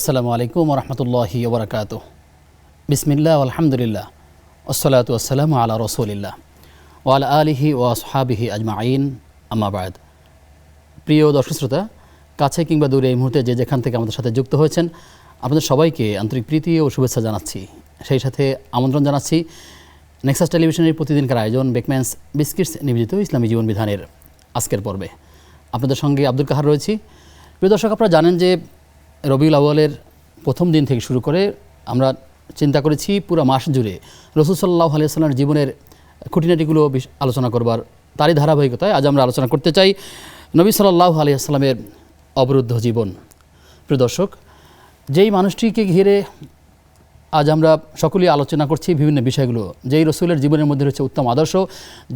আসসালামু আলাইকুম রহমতুল্লাহি ওবরাকাতুহ। বিসমিল্লাহ আলহামদুলিল্লাহ ওসলাতু আসসালামু আলা রসুলিল্লাহ ওয়ালা আলিহি ও আসহাবিহি আজমাইন, আম্মা বাদ। প্রিয় দর্শক শ্রোতা, কাছে কিংবা দূরে এই মুহূর্তে যে যেখান থেকে আমাদের সাথে যুক্ত হয়েছেন, আপনাদের সবাইকে আন্তরিক প্রীতি ও শুভেচ্ছা জানাচ্ছি। সেই সাথে আমন্ত্রণ জানাচ্ছি নেক্সাস টেলিভিশনের প্রতিদিনকার আয়োজন বেকম্যানস বিস্কিটস নিবেদিত ইসলামী জীবন বিধানের আজকের পর্বে আপনাদের সঙ্গে আব্দুল কাহার রয়েছি। প্রিয় দর্শক, আপনারা জানেন যে রবিউল আউয়ালের প্রথম দিন থেকে শুরু করে আমরা চিন্তা করেছি পুরো মাস জুড়ে রাসূল সাল্লাল্লাহু আলাইহি ওয়াসাল্লামের জীবনের খুঁটিনাটিগুলো আলোচনা করবার তারই ধারাবাহিকতায় আজ আমরা আলোচনা করতে চাই নবী সাল্লাল্লাহু আলাইহি ওয়াসাল্লামের অবরুদ্ধ জীবন। প্রিয় দর্শক, যেই মানুষটিকে ঘিরে আজ আমরা সকলেই আলোচনা করছি বিভিন্ন বিষয়গুলো, যেই রসুলের জীবনের মধ্যে রয়েছে উত্তম আদর্শ,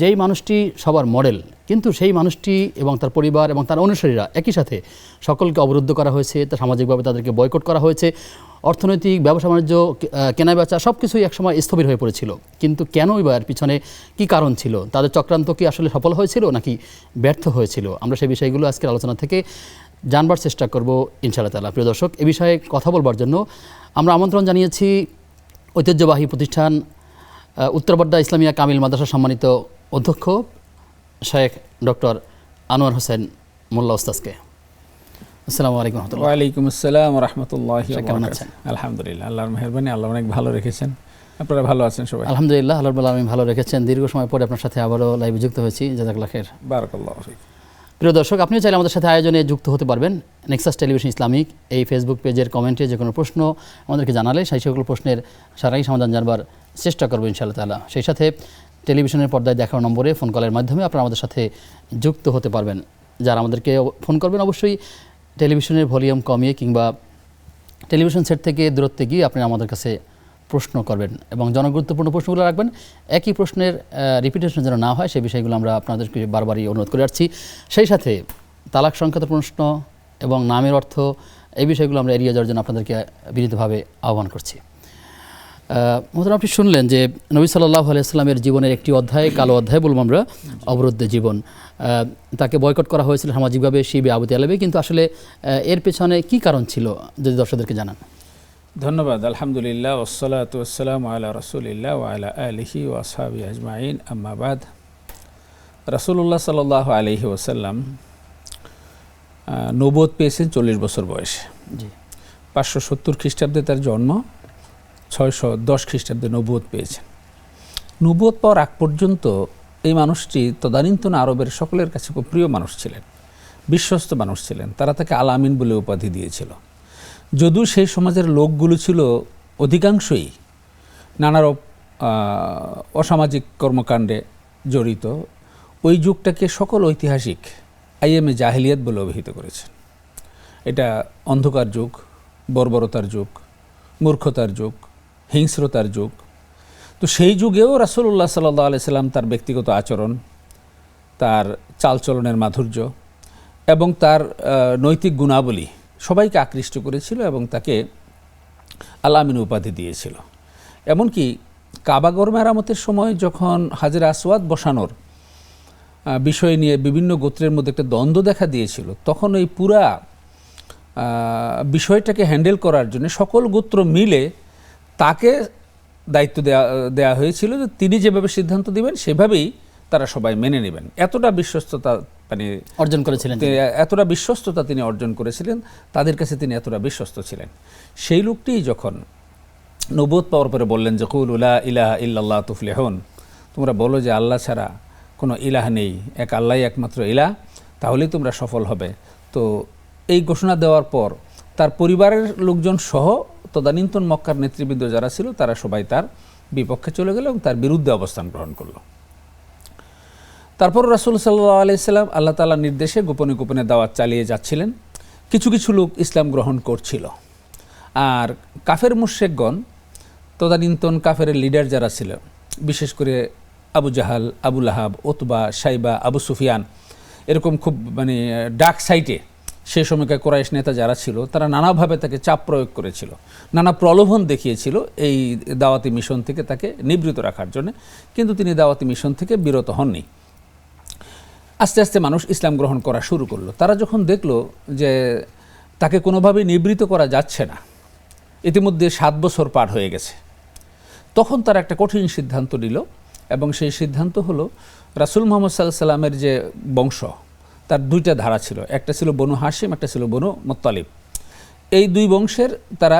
যেই মানুষটি সবার মডেল, কিন্তু সেই মানুষটি এবং তার পরিবার এবং তার অনুসারীরা একই সাথে সকলকে অবরুদ্ধ করা হয়েছে, তা সামাজিকভাবে তাদেরকে বয়কট করা হয়েছে, অর্থনৈতিক ব্যবসা বাণিজ্য কেনাবেচা সব কিছুই একসময় স্থবির হয়ে পড়েছিল। কিন্তু কেনই বা এর পিছনে কী কারণ ছিল? তাদের চক্রান্ত কি আসলে সফল হয়েছিল নাকি ব্যর্থ হয়েছিল? আমরা সেই বিষয়গুলো আজকের আলোচনা থেকে জানবার চেষ্টা করব ইনশাআল্লাহ তাআলা। প্রিয় দর্শক, এ বিষয়ে কথা বলবার জন্য আমরা আমন্ত্রণ জানিয়েছি ঐতিহ্যবাহী প্রতিষ্ঠান উত্তরবড্ডা ইসলামিয়া কামিল মাদ্রাসার সম্মানিত অধ্যক্ষ শেখ ডক্টর আনোয়ার হোসেন মোল্লা ওস্তাদকে। আসসালামু আলাইকুম। ওয়ালাইকুম আসসালাম রহমতুল্লাহি। কেমন আছেন? আলহামদুলিল্লাহ, আল্লাহর মেহেরবানি, আল্লাহ অনেক ভালো রেখেছেন। আপনারা ভালো আছেন সবাই? আলহামদুলিল্লাহ, আল্লাহ রাব্বুল আলামিন ভালো রেখেছেন। দীর্ঘ সময় পরে আপনার সাথে আবারও লাইভে যুক্ত হয়েছি। জাযাকাল্লাহ খাইর। বারাকাল্লাহু ফিক। প্রিয় দর্শক, আপনিও চাইলে আমাদের সাথে আয়োজনে যুক্ত হতে পারবেন। নেক্সাস টেলিভিশন ইসলামিক এই ফেসবুক পেজের কমেন্টে যে কোনো প্রশ্ন আমাদেরকে জানালে সেই সকল প্রশ্নের সারাই সমাধান জানবার চেষ্টা করবো ইনশাআল্লাহ তাআলা। সেই সাথে টেলিভিশনের পর্দায় দেখানো নম্বরে ফোন কলের মাধ্যমে আপনারা আমাদের সাথে যুক্ত হতে পারবেন। যারা আমাদেরকে ফোন করবেন অবশ্যই টেলিভিশনের ভলিউম কমিয়ে কিংবা টেলিভিশন সেট থেকে দূরত্বে গিয়ে আপনি আমাদের কাছে প্রশ্ন করবেন এবং জনগুরুত্বপূর্ণ প্রশ্নগুলো রাখবেন। একই প্রশ্নের রিপিটেশন যেন না হয় সেই বিষয়গুলো আমরা আপনাদেরকে বারবারই অনুরোধ করে আসছি। সেই সাথে তালাক সংক্রান্ত প্রশ্ন এবং নামের অর্থ এই বিষয়গুলো আমরা এড়িয়ে যাওয়ার জন্য আপনাদেরকে বিনীতভাবে আহ্বান করছি। মোহতারাম, আপনি শুনলেন যে নবী সাল্লাল্লাহু আলাইহি ওয়াসাল্লামের জীবনের একটি অধ্যায়, কালো অধ্যায় বলবো আমরা, অবরুদ্ধ জীবন। তাকে বয়কট করা হয়েছিল সামাজিকভাবে শিবে আবু তালেবে, কিন্তু আসলে এর পেছনে কি কারণ ছিল যদি দর্শকদেরকে জানান। ধন্যবাদ। আলহামদুলিল্লাহ ওয়াসসালাতু ওয়াসসালামু আলা রাসূলিল্লাহ ওয়া আলা আলিহি ওয়া আসহাবিহি আজমাইন, আম্মা বাদ। রাসূলুল্লাহ সাল্লাল্লাহু আলাইহি ওয়াসাল্লাম নবুয়ত পেয়েছেন 40 বছর বয়সে। জি। 570 খ্রিস্টাব্দে তার জন্ম, 610 খ্রিস্টাব্দে নবুয়ত পেয়েছেন। নবুয়ত পাওয়ার আগ পর্যন্ত এই মানুষটি তদানীন্তন আরবের সকলের কাছে খুব প্রিয় মানুষ ছিলেন, বিশ্বস্ত মানুষ ছিলেন। তারা তাকে আল আমিন বলে উপাধি দিয়েছিল। যদিও সেই সমাজের লোকগুলো ছিল অধিকাংশই নানারূপ অসামাজিক কর্মকাণ্ডে জড়িত, ওই যুগটাকে সকল ঐতিহাসিক আইএমএ জাহিলিয়াত বলে অভিহিত করেছেন। এটা অন্ধকার যুগ, বর্বরতার যুগ, মূর্খতার যুগ, হিংস্রতার যুগ। তো সেই যুগেও রাসূলুল্লাহ সাল্লাল্লাহু আলাইহি সাল্লাম তার ব্যক্তিগত আচরণ, তার চালচলনের মাধুর্য এবং তার নৈতিক গুণাবলী সবাইকে আকৃষ্ট করেছিল এবং তাকে আল আমিন উপাধি দিয়েছিল। এমনকি কাবাগর মেরামতের সময় যখন হাজরে আসওয়াদ বসানোর বিষয় নিয়ে বিভিন্ন গোত্রের মধ্যে একটা দ্বন্দ্ব দেখা দিয়েছিল, তখন এই পুরা বিষয়টাকে হ্যান্ডেল করার জন্য সকল গোত্র মিলে তাকে দায়িত্ব দেয়া হয়েছিল যে তিনি যেভাবে সিদ্ধান্ত দিবেন সেভাবেই তারা সবাই মেনে নেবেন। এতটা বিশ্বস্ততা অর্জন করেছিলেন, এতটা বিশ্বস্ততা তিনি অর্জন করেছিলেন, তাদের কাছে তিনি এতটা বিশ্বস্ত ছিলেন। সেই লোকটি যখন নবুয়ত পাওয়ার পরে বললেন যে কুলু লা ইলাহা ইল্লাল্লাহ তুফলিহুন, তোমরা বলো যে আল্লাহ ছাড়া কোনো ইলাহ নেই, এক আল্লাহই একমাত্র ইলাহ, তাহলেই তোমরা সফল হবে। তো এই ঘোষণা দেওয়ার পর তার পরিবারের লোকজন সহ তদানীন্তন মক্কার নেতৃবৃন্দ যারা ছিল তারা সবাই তার বিপক্ষে চলে গেল এবং তার বিরুদ্ধে অবস্থান গ্রহণ করলো। তারপর রাসূল সাল্লাল্লাহু আলাইহি সাল্লাম আল্লাহ তাআলার নির্দেশে গোপনে গোপনে দাওয়াত চালিয়ে যাচ্ছিলেন। কিছু কিছু লোক ইসলাম গ্রহণ করছিল, আর কাফের মুশরিকগণ, তদানীন্তন কাফের লিডার যারা ছিল, বিশেষ করে আবু জাহাল, আবু লাহাব, উতবা, শাইবা, আবু সুফিয়ান, এরকম খুব ডার্ক সাইটে সেই সময়কার কুরাইশ নেতা যারা ছিল তারা নানাভাবে তাকে চাপ প্রয়োগ করেছিল, নানা প্রলোভন দেখিয়েছিল এই দাওয়াতি মিশন থেকে তাকে নিবৃত রাখার জন্য, কিন্তু তিনি দাওয়াতি মিশন থেকে বিরত হননি। আস্তে আস্তে মানুষ ইসলাম গ্রহণ করা শুরু করলো। তারা যখন দেখলো যে তাকে কোনোভাবেই নিবৃত করা যাচ্ছে না, ইতিমধ্যে 7 বছর পার হয়ে গেছে। তখন তারা একটা কঠিন সিদ্ধান্ত নিল, এবং সেই সিদ্ধান্ত হলো রাসূল মুহাম্মদ সাল্লাল্লাহু আলাইহি সাল্লামের যে বংশ, তার 2টা ধারা ছিল, একটা ছিল বনু হাশিম, একটা ছিল বনু মুত্তালিব। এই 2 বংশের তারা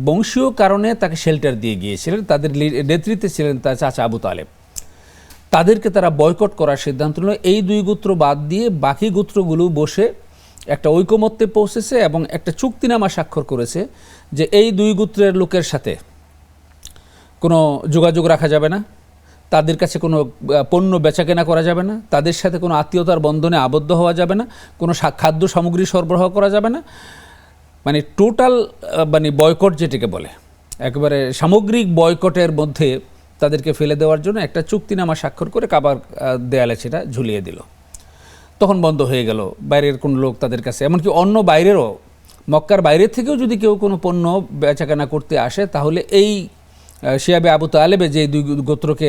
বংশীয় কারণে তাকে শেল্টার দিয়ে গিয়েছিলেন, তাদের নেতৃত্বে ছিলেন তার চাচা আবু তালেব। তাদেরকে তারা বয়কট করার সিদ্ধান্ত নিল। এই 2 গোত্র বাদ দিয়ে বাকি গোত্রগুলো বসে একটা ঐকমত্যে পৌঁছেছে এবং একটা চুক্তিনামা স্বাক্ষর করেছে যে এই 2 গোত্রের লোকের সাথে কোনো যোগাযোগ রাখা যাবে না, তাদের কাছে কোনো পণ্য বেচাকেনা করা যাবে না, তাদের সাথে কোনো আত্মীয়তার বন্ধনে আবদ্ধ হওয়া যাবে না, কোনো খাদ্য সামগ্রী সরবরাহ করা যাবে না। মানে টোটাল মানে বয়কট যেটাকে বলে, একেবারে সামগ্রিক বয়কটের মধ্যে তাদেরকে ফেলে দেওয়ার জন্য একটা চুক্তিনামা স্বাক্ষর করে কাবার দেয়ালে সেটা ঝুলিয়ে দিল। তখন বন্ধ হয়ে গেল, বাইরের কোনো লোক তাদের কাছে, এমনকি অন্য বাইরেরও, মক্কার বাইরের থেকেও যদি কেউ কোনো পণ্য বেচাকেনা করতে আসে, তাহলে এই শিয়াবে আবু তালেবে যে 2 গোত্রকে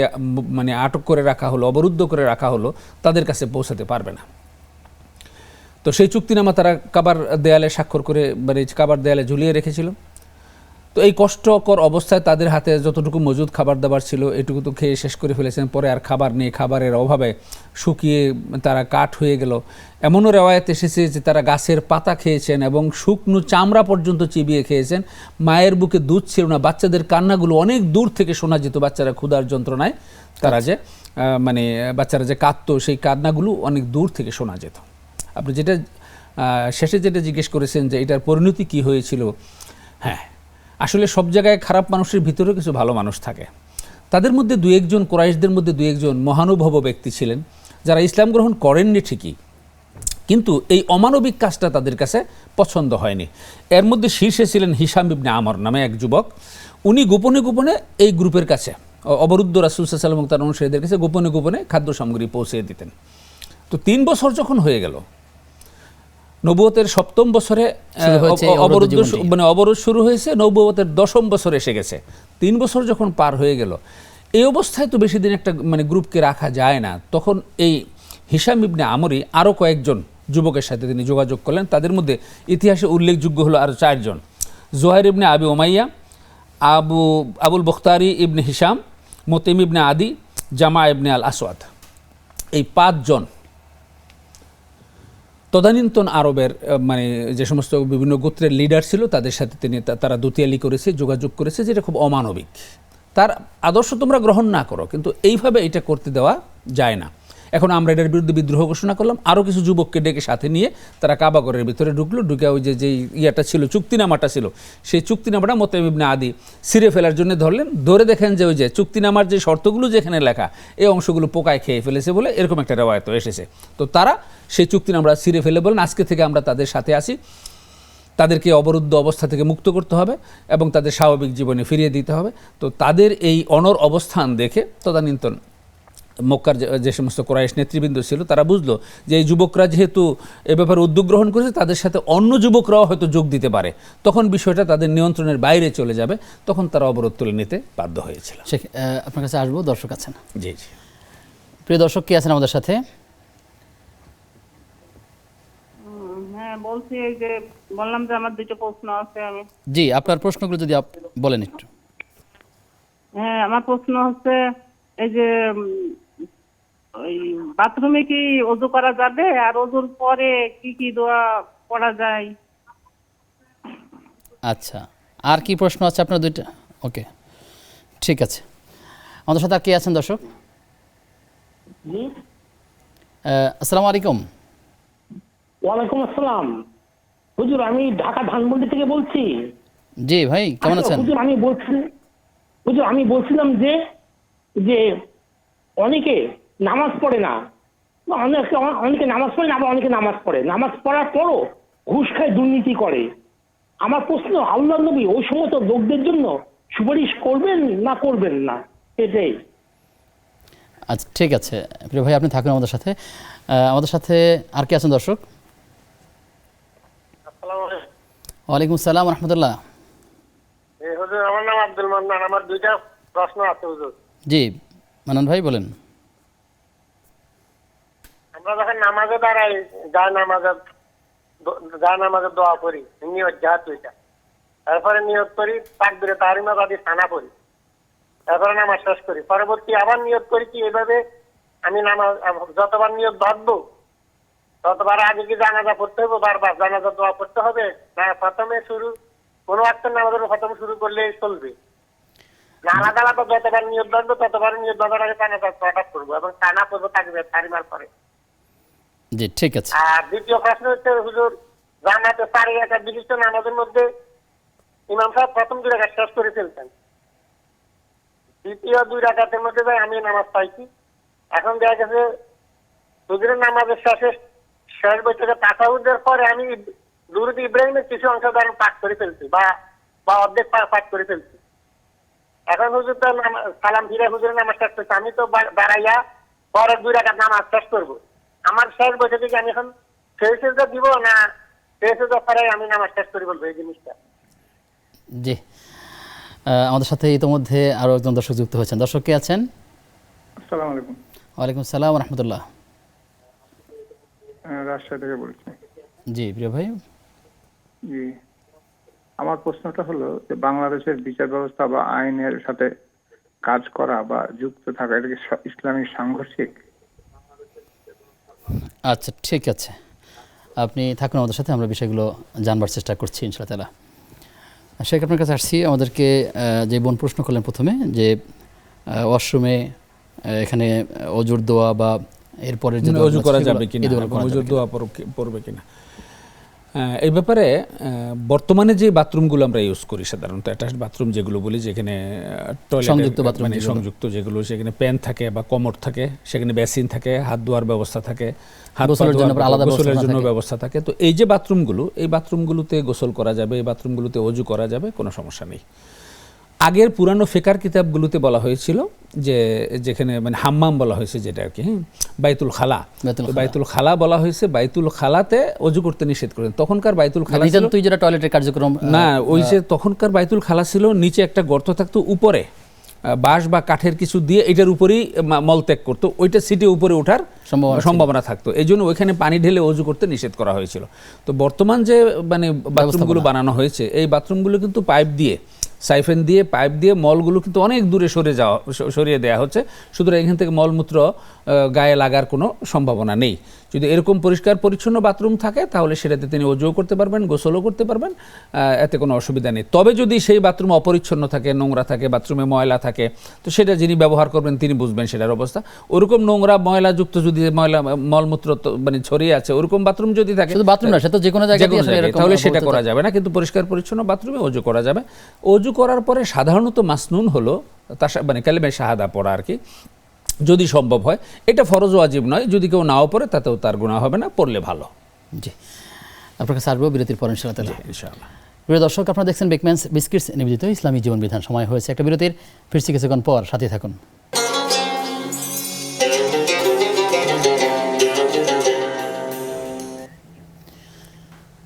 মানে আটক করে রাখা হলো, অবরুদ্ধ করে রাখা হলো, তাদের কাছে পৌঁছাতে পারবে না। তো সেই চুক্তিনামা তারা কাবার দেয়ালে স্বাক্ষর করে মানে কাবার দেয়ালে ঝুলিয়ে রেখেছিল। তো এই কষ্টকর অবস্থায় তাদের হাতে যতটুকু মজুদ খাবার দাবার ছিল এটুকু তো খেয়ে শেষ করে ফেলেছেন, পরে আর খাবার নেই, খাবারের অভাবে শুকিয়ে তারা কাঠ হয়ে গেল। এমনও রেওয়ায়েত এসেছে যে তারা গাছের পাতা খেয়েছেন এবং শুকনো চামড়া পর্যন্ত চিবিয়ে খেয়েছেন। মায়ের বুকে দুধ ছিল না, বাচ্চাদের কান্নাগুলো অনেক দূর থেকে শোনা যেত, বাচ্চারা ক্ষুধার যন্ত্রণায় তারা যে মানে বাচ্চারা যে কাঁদতো, সেই কান্নাগুলো অনেক দূর থেকে শোনা যেত। আপনি যেটা শেষে যেটা জিজ্ঞেস করেছেন যে এটার পরিণতি কি হয়েছিল, হ্যাঁ, আসলে সব জায়গায় খারাপ মানুষের ভিতরেও কিছু ভালো মানুষ থাকে। তাদের মধ্যে 2-1 জন, কুরাইশদের মধ্যে 2-1 জন মহানুভব ব্যক্তি ছিলেন যারা ইসলাম গ্রহণ করেননি ঠিকই, কিন্তু এই অমানবিক কাজটা তাদের কাছে পছন্দ হয়নি। এর মধ্যে শীর্ষে ছিলেন হিশাম ইবনে আমর নামে এক যুবক। উনি গোপনে গোপনে এই গ্রুপের কাছে, অবরুদ্ধ রাসূল সাল্লাল্লাহু আলাইহি ওয়াসাল্লাম তার অনুসারীদের কাছে গোপনে গোপনে খাদ্য সামগ্রী পৌঁছে দিতেন। তো 3 বছর যখন হয়ে গেল, নবুয়তের 7ম বছরে অবরোধ শুরু হয়েছে, নবুয়তের 10ম বছর এসে গেছে, 3 বছর যখন পার হয়ে গেল, এই অবস্থায় তো বেশি দিন একটা মানে গ্রুপকে রাখা যায় না। তখন এই হিশাম ইবনে আমরি আরও কয়েকজন যুবকের সাথে তিনি যোগাযোগ করলেন। তাদের মধ্যে ইতিহাসে উল্লেখযোগ্য হলো আরও 4 জন, জুহাইর ইবনে আবি উমাইয়া, আবুল বখতারি ইবনে হিশাম, মুতিম ইবনে আদি, জামা ইবনে আল আসওয়াদ। এই 5 জন তদানীন্তন আরবের মানে যে সমস্ত বিভিন্ন গোত্রের লিডার ছিল তাদের সাথে তারা দুতিয়ালি করেছে, যোগাযোগ করেছে, যেটা খুব অমানবিক। তার আদর্শ তোমরা গ্রহণ না করো, কিন্তু এইভাবে এটা করতে দেওয়া যায় না। এখন আমরা এটার বিরুদ্ধে বিদ্রোহ ঘোষণা করলাম। আরও কিছু যুবককে ডেকে সাথে নিয়ে তারা কাবাগরের ভিতরে ঢুকলো, ঢুকে ওই যে ইয়াটা ছিল, চুক্তিনামাটা ছিল, সেই চুক্তিনামাটা মুতিম ইবনে আদি ছিঁড়ে ফেলার জন্য ধরলেন। ধরে দেখেন যে ওই যে চুক্তিনামার যে শর্তগুলো যেখানে লেখা, এই অংশগুলো পোকায় খেয়ে ফেলেছে বলে এরকম একটা রেওয়ায়ত এসেছে। তো তারা সেই চুক্তিনামা ছিঁড়ে ফেলে বলেন, আজকে থেকে আমরা তাদের সাথে আসি, তাদেরকে অবরুদ্ধ অবস্থা থেকে মুক্ত করতে হবে এবং তাদের স্বাভাবিক জীবনে ফিরিয়ে দিতে হবে। তো তাদের এই অনড় অবস্থান দেখে তদানীন্তন মক্কার যে সমস্ত কুরাইশ নেতৃবৃন্দ ছিল তারা বুঝলো যে এই যুবকরা যেহেতু এ ব্যাপারে উদ্যোগ গ্রহণ করেছে, তাদের সাথে অন্য যুবকরাও হয়তো যোগ দিতে পারে, তখন বিষয়টা তাদের নিয়ন্ত্রণের বাইরে চলে যাবে, তখন তারা অবরোধ তুলে নিতে বাধ্য হয়েছিল। আপনার কাছে আসবো, দর্শক আছেন। জি জি, প্রিয় দর্শক, কি আছেন আমাদের সাথে? হ্যাঁ বলছি, এই যে বললাম যে আমার 2টা প্রশ্ন আছে। আমি জি, আপনার প্রশ্নগুলো যদি বলেন একটু। হ্যাঁ, আমার প্রশ্ন হচ্ছে এই যে ওই বাথরুমে কি ওযু করা যাবে, আর ওযুর পরে কি কি দোয়া পড়া যায়? আচ্ছা, আর কি প্রশ্ন আছে আপনার 2টা? ওকে, ঠিক আছে। আমাদের সাথে আর কে আছেন দর্শক? জি, আসসালামু আলাইকুম। ওয়ালাইকুম আসসালাম। হুজুর, আমি ঢাকা ধানমন্ডি থেকে বলছি। জি ভাই, কেমন আছেন? হুজুর, আমি বলছিলাম যে যে অনেকে নামাজ পড়ে না, অনেকে নামাজ পড়ে না, আবার অনেকে নামাজ পড়ে, নামাজ পড়ার পরও ঘুষ খায়, দুর্নীতি করে। আমার প্রশ্ন, আল্লাহর নবী ওই সমস্ত লোকদের জন্য সুপারিশ করবেন না করবেন না, এটাই। আচ্ছা, ঠিক আছে প্রিয় ভাই, আপনি থাকুন আমাদের সাথে। আমাদের সাথে আর কে আছেন দর্শক? ওয়ালাইকুম আসসালাম রহমতুল্লাহ। হুজুর, আমার নাম আব্দুল মান্নান। আমার 2টা প্রশ্ন আছে হুজুর। জি মান্নান ভাই, বলেন। আমরা যখন নামাজে দাঁড়াই, যায় নামাজের দোয়া করি, নিয়ত জাহাত 2টা। তারপরে নিয়ত করি তাকবীরে তাহরিমা বাদি সানা পড়ি, তারপরে নামাজ শেষ করি। পরবর্তী আবার নিয়ত করি কি এভাবে আমি নামাজ যতবার নিয়ত বাঁধবো ততবার আগে কি জানাজা পড়তে হবে, বারবার জানাজা দোয়া পড়তে হবে, না প্রথমে শুরু কোনো একটা নামাজের প্রথম শুরু করলে চলবে? না আলাদা আলাদা যতবার নিয়ত বাঁধবো ততবার নিয়ত বাঁধার আগে জানাজা দোয়াটা করবো এবং সানা পড়বো তাকবীরে তাহরিমার পরে। জি ঠিক আছে। আর দ্বিতীয় প্রশ্ন হচ্ছে হুজুর, জামাতে 4 রাকাত বিশিষ্ট নামাজের মধ্যে ইমাম সাহেব প্রথম 2 রাকাত শেষ করে ফেলতেন, দ্বিতীয় 2 রাকাতের মধ্যে যাই আমি নামাজ পাইছি। এখন দেখা গেছে হুজুরের নামাজের শেষ বৈঠকে তাসাউদের পরে আমি দুরূদ ইব্রাহিমের কিছু অংশ ধরেন পাঠ করে ফেলছি বা অর্ধেক পাঠ করে ফেলছি। এখন হুজুর তো সালাম ফিরে হুজুরের নামাজ শেষ করছে, আমি তো দাঁড়াইয়া পরের 2 রাকাত নামাজ শেষ করবো। আমার শেষ বৈঠকে কি আমি এখন শেষে দিব না শেষে পরে আমি নামাজ শেষ করে বলবো এই জিনিসটা? জি, আমাদের সাথে ইতিমধ্যে আরও একজন দর্শক যুক্ত হয়েছেন। দর্শক কে আছেন? আসসালামু আলাইকুম। ওয়ালাইকুম আসসালাম রহমতুল্লাহ। রাজশাহী থেকে বলছি। জি প্রিয় ভাই। জি, আমার প্রশ্নটা হলো যে বাংলাদেশের বিচার ব্যবস্থা বা আইনের সাথে কাজ করা বা যুক্ত থাকা এটা কি ইসলামিক সাংঘর্ষিক? আচ্ছা ঠিক আছে, আপনি থাকুন আমাদের সাথে, আমরা বিষয়গুলো জানবার চেষ্টা করছি ইনশাআল্লাহ তাআলা। শেখ আপনার কাছে আসছি, আমাদেরকে যে বোন প্রশ্ন করলেন প্রথমে যে ওয়াশরুমে এখানে অজুর দোয়া বা এরপরে যে ওযু করা যাবে কিনা, ওযুর দোয়া পড়বে কিনা, এই ব্যাপারে বর্তমানে যে বাথরুমগুলো আমরা ইউজ করি সাধারণত অ্যাটাচড বাথরুম যেগুলো বলি, যেখানে সংযুক্ত বাথরুম মানে সংযুক্ত যেগুলো, সেখানে প্যান থাকে বা কমোড থাকে, সেখানে বেসিন থাকে, হাত ধোয়ার ব্যবস্থা থাকে, গোসলের জন্য ব্যবস্থা থাকে। তো এই যে বাথরুমগুলো, এই বাথরুমগুলোতে গোসল করা যাবে, এই বাথরুমগুলোতে ওযু করা যাবে, কোনো সমস্যা নেই। আগের পুরানো ফিকার কিতাবগুলোতে বলা হয়েছিল যে যেখানে মানে হাম্মাম বলা হয়েছে যেটা আর কি, বাইতুল খালা, বাইতুল খালা বলা হয়েছে, বাইতুল খালাতে ওযু করতে নিষেধ করেন। তখনকার বাইতুল খালা ছিল তুই যেটা টয়লেটের কার্যক্রম না, ওই যে তখনকার বাইতুল খালা ছিল নিচে একটা গর্ত থাকতো, উপরে বাঁশ বা কাঠের কিছু দিয়ে এটার উপরেই মলত্যাগ করতো, ওইটা সিটে উপরে ওঠার সম্ভাবনা থাকতো, এই জন্য ওইখানে পানি ঢেলে ওযু করতে নিষেধ করা হয়েছিল। তো বর্তমান যে মানে বাথরুমগুলো বানানো হয়েছে, এই বাথরুমগুলো কিন্তু পাইপ দিয়ে, সাইফেন দিয়ে, পাইপ দিয়ে মলগুলো কিন্তু অনেক দূরে সরিয়ে দেওয়া হচ্ছে, সুতরাং এখান থেকে মলমূত্র গায়ে লাগার কোনো সম্ভাবনা নেই। যদি এরকম পরিষ্কার পরিচ্ছন্ন বাথরুম থাকে তাহলে সেটাতে তিনি ওযুও করতে পারবেন, গোসলও করতে পারবেন, এতে কোনো অসুবিধা নেই। তবে যদি সেই বাথরুম অপরিচ্ছন্ন থাকে, নোংরা থাকে, বাথরুমে ময়লা থাকে, তো সেটা যিনি ব্যবহার করবেন তিনি বুঝবেন সেটার অবস্থা। ওরকম নোংরা ময়লাযুক্ত যদি মলমূত্র মানে ছড়িয়ে আছে ওরকম বাথরুম যদি থাকে, শুধু বাথরুম না, সেটা যে কোনো জায়গায় তাহলে সেটা করা যাবে না, কিন্তু পরিষ্কার পরিচ্ছন্ন বাথরুমে ওযু করা যাবে। ওযু করার পরে সাধারণত মাসনুন হলো মানে কালেমে শাহাদা পড়া আর কি, যদি সম্ভব হয়। এটা ফরজ ওয়াজিব নয়, যদি কেউ নাও পড়ে তাতেও তার গুনাহ হবে না, পড়লে ভালো। জি, আপনার কাছে আসবো বিরতির পর ইনশাআল্লাহ। ইনশাআল্লাহ। প্রিয় দর্শক, আপনারা দেখছেন বেকম্যানস বিস্কিটস নিবেদিত ইসলামী জীবন বিধান। সময় হয়েছে একটা বিরতির, ফিরছি কিছুক্ষণ পর, সাথে থাকুন।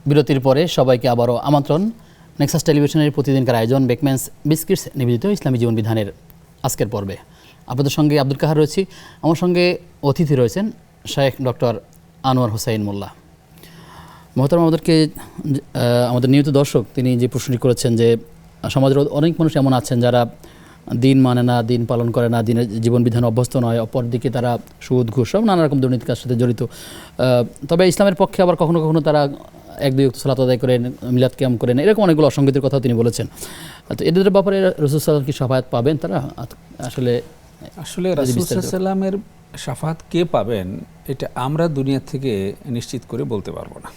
বিরতির পরে সবাইকে আবারও আমন্ত্রণ নেক্সাস টেলিভিশনের প্রতিদিনকার আয়োজন বেকম্যানস বিস্কিটস নিবেদিত ইসলামী জীবন বিধানের আজকের পর্বে। আপনাদের সঙ্গে আব্দুল কাহার রয়েছি, আমার সঙ্গে অতিথি রয়েছেন শেখ ডক্টর আনোয়ার হোসাইন মোল্লা। মহতারাম, আমাদের নিয়মিত দর্শক তিনি যে প্রশ্নটি করেছেন যে সমাজের অনেক মানুষ এমন আছেন যারা দিন মানে না, দিন পালন করে না, দিনের জীবন বিধান অভ্যস্ত নয়, অপরদিকে তারা সুদ ঘুষ সব নানা রকম দুর্নীতির কাজ সাথে জড়িত। তবে ইসলামের পক্ষে আবার কখনো কখনো তারা 1-2 ওয়াক্ত সালাত আদায় করেন, মিলাদ কিয়াম করেন, এরকম অনেকগুলো অসঙ্গতির কথাও তিনি বলেছেন। তো এদের ব্যাপারে রাসূল সাল্লাল্লাহু আলাইহি ওয়াসাল্লাম কি শাফায়াত পাবেন তারা? আসলে রাসূল সাল্লাল্লাহু আলাইহি ওয়াসাল্লামের শাফায়াত কে পাবেন এটা আমরা দুনিয়া থেকে নিশ্চিত করে বলতে পারবো না।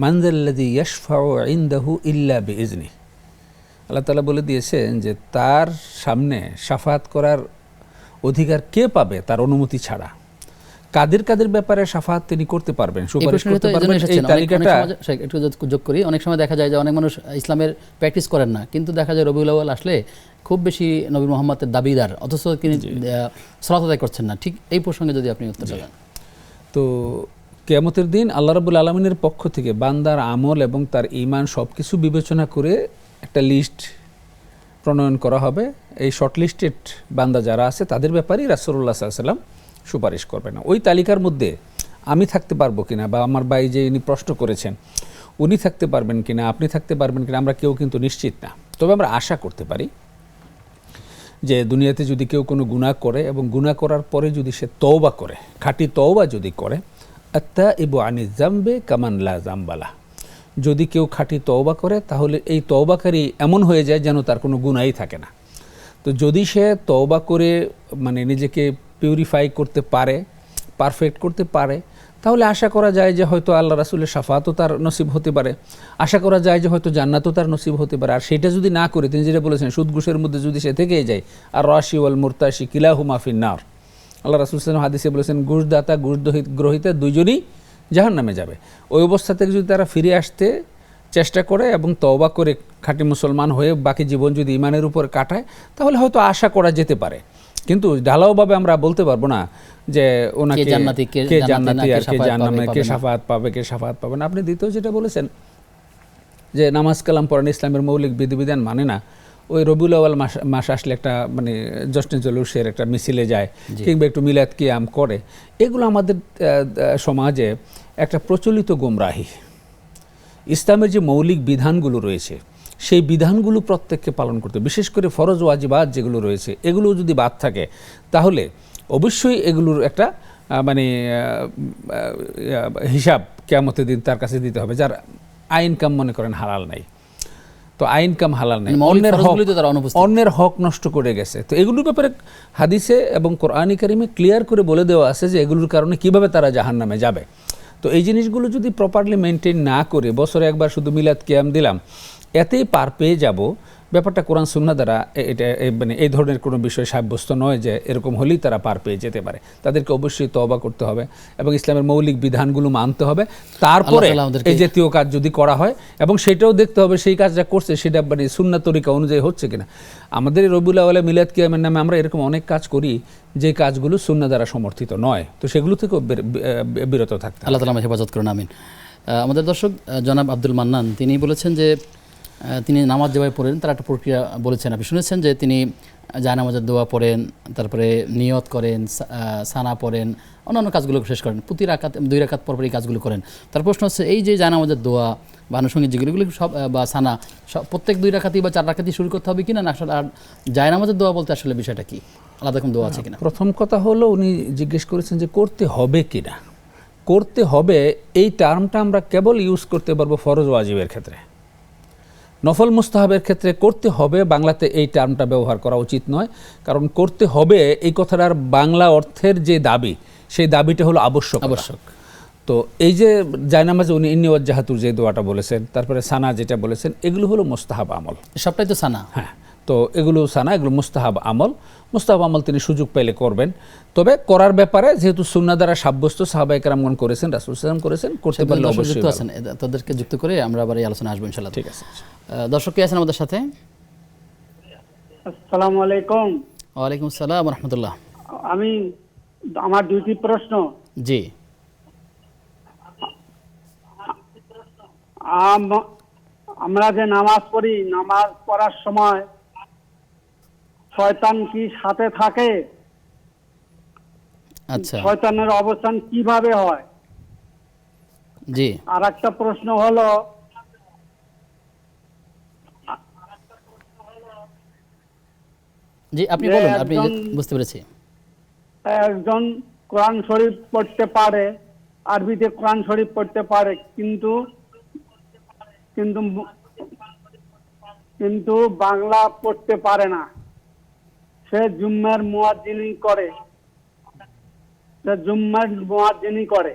মান যাল্লাযী ইয়াশফাউ ইনদাহু ইল্লা বিইজনিহি, আল্লাহ তাআলা বলে দিয়েছেন যে তার সামনে শাফায়াত করার অধিকার কে পাবে তার অনুমতি ছাড়া। কাদের কাদের ব্যাপারে শাফায়াত তিনি করতে পারবেন, সুপারিশ করতে পারবেন, এই তালিকাটা একটু যোগ করি। অনেক সময় দেখা যায় যে অনেক মানুষ ইসলামের প্র্যাকটিস করেন না, কিন্তু দেখা যায় রবিউল আউয়াল আসলে খুব বেশি নবী মুহাম্মদের দাবিদার, অথচ তিনি সালাত আদায় করছেন না। ঠিক এই প্রসঙ্গে যদি আপনি উত্তর দেন। তো কিয়ামতের দিন আল্লাহ রাব্বুল আলামিনের পক্ষ থেকে বান্দার আমল এবং তার ঈমান সবকিছু বিবেচনা করে একটা লিস্ট প্রণয়ন করা হবে। এই শর্ট লিস্টেড বান্দা যারা আছে তাদের ব্যাপারেই রাসূলুল্লাহ সাল্লাল্লাহু আলাইহি ওয়াসাল্লাম সুপারিশ করবে না। ওই তালিকার মধ্যে আমি থাকতে পারবো কিনা, বা আমার ভাই যে ইনি প্রশ্ন করেছেন উনি থাকতে পারবেন কিনা, আপনি থাকতে পারবেন কিনা, আমরা কেউ কিন্তু নিশ্চিত না। তবে আমরা আশা করতে পারি যে দুনিয়াতে যদি কেউ কোনো গুনাহ করে এবং গুনাহ করার পরে যদি সে তওবা করে, খাঁটি তওবা যদি করে, আত্তাইবু আনিজ যামবি কামান লা যামবালা, যদি কেউ খাঁটি তওবা করে তাহলে এই তওবাকারী এমন হয়ে যায় যেন তার কোনো গুনাহই থাকে না। তো যদি সে তওবা করে মানে নিজেকে পিউরিফাই করতে পারে, পারফেক্ট করতে পারে, তাহলে আশা করা যায় যে হয়তো আল্লাহ রাসূলের শাফাতও তার নসিব হতে পারে, আশা করা যায় যে হয়তো জান্নাতও তার নসিব হতে পারে। আর সেটা যদি না করে, তিনি যেটা বলেছেন সুদ ঘুষের মধ্যে যদি সে থেকেই যায়, আর রাশি ওয়াল মুরতাশি কিলাহুমা ফিন্নার, আল্লাহ রাসূল সাল্লাল্লাহু আলাইহি হাদিসে বলেছেন ঘুষদাতা ঘুষ গ্রহীতা দুইজনই জাহান্নামে যাবে। ওই অবস্থা থেকে যদি তারা ফিরে আসতে চেষ্টা করে এবং তওবা করে খাঁটি মুসলমান হয়ে বাকি জীবন যদি ঈমানের উপর কাটায়, তাহলে হয়তো আশা করা যেতে পারে। কিন্তু ঢালাওভাবে আমরা বলতে পারবো না যে ওনাকে কে জান্নাতি আর কে জাহান্নামে, কে শাফাআত পাবে কে শাফাআত পাবে না। আপনি দ্বিতীয় যেটা বলেছেন যে নামাজ কালাম পড়েন ইসলামের মৌলিক বিধিবিধান মানে না, ওই রবিউল আউয়াল মাস আসলে একটা মানে জশ্নে জলুসের একটা মিছিলে যায় কিংবা একটু মিলাদ কিয়াম করে, এগুলো আমাদের সমাজে একটা প্রচলিত গোমরাহি। ইসলামের যে মৌলিক বিধানগুলো রয়েছে সেই বিধানগুলো প্রত্যেককে পালন করতে, বিশেষ করে ফরজ ওয়াজিবাত যেগুলো রয়েছে এগুলো যদি বাদ থাকে তাহলে অবশ্যই এগুলোর একটা মানে হিসাব কিয়ামতের দিন তার কাছে দিতে হবে, যার আইন কাম মনে করেন হালাল নাই। তো আইন কাম হালাল নাই, অন্যের হক নষ্ট করে গেছে। তো এগুলোর ব্যাপারে হাদিসে এবং কোরআনী কারিমে ক্লিয়ার করে বলে দেওয়া আছে যে এগুলোর কারণে কিভাবে তারা জাহান্নামে যাবে। তো এই জিনিসগুলো যদি প্রপারলি মেনটেন না করে বছরে একবার শুধু মিলাদ কিয়াম দিলাম, এতেই পার পেয়ে যাব, ব্যাপারটা কোরআন সুন্নাহ দ্বারা এটা মানে এই ধরনের কোনো বিষয় সাব্যস্ত নয় যে এরকম হলেই তারা পার পেয়ে যেতে পারে। তাদেরকে অবশ্যই তওবা করতে হবে এবং ইসলামের মৌলিক বিধানগুলো মানতে হবে। তারপরে এই জাতীয় কাজ যদি করা হয় এবং সেটাও দেখতে হবে সেই কাজটা করছে সেটা মানে সুন্নাহ তরিকা অনুযায়ী হচ্ছে কিনা। আমাদের রবিউল আউয়ালে মিলাদ কিয়ামের নামে আমরা এরকম অনেক কাজ করি যে কাজগুলো সুন্নাহ দ্বারা সমর্থিত নয়, তো সেগুলো থেকেও বিরত থাকতে। আল্লাহ তাআলা হেফাজত করুন, আমিন। আমাদের দর্শক জনাব আব্দুল মান্নান তিনি বলেছেন যে তিনি নামাজ যেভাবে পড়েন তার একটা প্রক্রিয়া বলেছেন, আপনি শুনেছেন যে তিনি জায়নামাজের দোয়া পড়েন, তারপরে নিয়ত করেন, সানা পড়েন, অন্যান্য কাজগুলো শেষ করেন, প্রতি রাকাত 2 রাকাত পর এই কাজগুলো করেন। তার প্রশ্ন হচ্ছে এই যে জায়নামাজের দোয়া বা আনুষঙ্গিক যেগুলো সব বা সানা সব প্রত্যেক 2 রাকাতই বা 4 রাকাতই শুরু করতে হবে কিনা, না আসলে আর জায়নামাজের দোয়া বলতে আসলে বিষয়টা কি, আলাদা কোনো দোয়া আছে কিনা? প্রথম কথা হলো উনি জিজ্ঞেস করেছেন যে করতে হবে কিনা। করতে হবে এই টার্মটা আমরা কেবল ইউজ করতে পারবো ফরজ ওয়াজিবের ক্ষেত্রে, নফল মুস্তাহাবের ক্ষেত্রে করতে হবে বাংলাতে এই টার্মটা ব্যবহার করা উচিত নয়। কারণ করতে হবে এই কথাটার বাংলা অর্থের যে দাবি, সেই দাবিটা হলো আবশ্যক। তো এই যে জায়নামাজে উনি ইন্নী ওয়াজ্জাহাতুর যে দোয়াটা বলেছেন, তারপরে সানা যেটা বলেছেন, এগুলো হলো মুস্তাহাব আমল, সবটাই তো সানা। হ্যাঁ, তো এগুলো সানা, এগুলো মুস্তাহাব আমল। মুস্তাহাব আমল তিনি সুযোগ পেলে করবেন, তবে করার ব্যাপারে যেহেতু সুন্নাহ দ্বারা সাব্যস্ত, সাহাবায়ে কেরামগণ করেছেন, রাসূল সাল্লাল্লাহু আলাইহি ওয়াসাল্লাম করেছেন, করতে পারলে অবশ্যই আছেন, তাদেরকে যুক্ত করে আমরা আবার এই আলোচনা আসবো ইনশাআল্লাহ। ঠিক আছে। দর্শক কে আছেন আমাদের সাথে? আসসালামু আলাইকুম। ওয়ালাইকুম আসসালাম ওয়া রাহমাতুল্লাহ। আমার 2টি প্রশ্ন। জি। আমরা যে নামাজ পড়ি, নামাজ পড়ার সময় শয়তান কি সাথে থাকে? আচ্ছা, শয়তানের অবস্থান কিভাবে হয়? জি। আর একটা প্রশ্ন হলো, জি আপনি বলুন, আপনি বুঝতে পেরেছি। একজন কোরআন শরীফ পড়তে পারে, আরবিতে কোরআন শরীফ পড়তে পারে, কিন্তু কিন্তু কিন্তু বাংলা পড়তে পারে না। সে জুম্মার মুয়াজ্জিনি করে,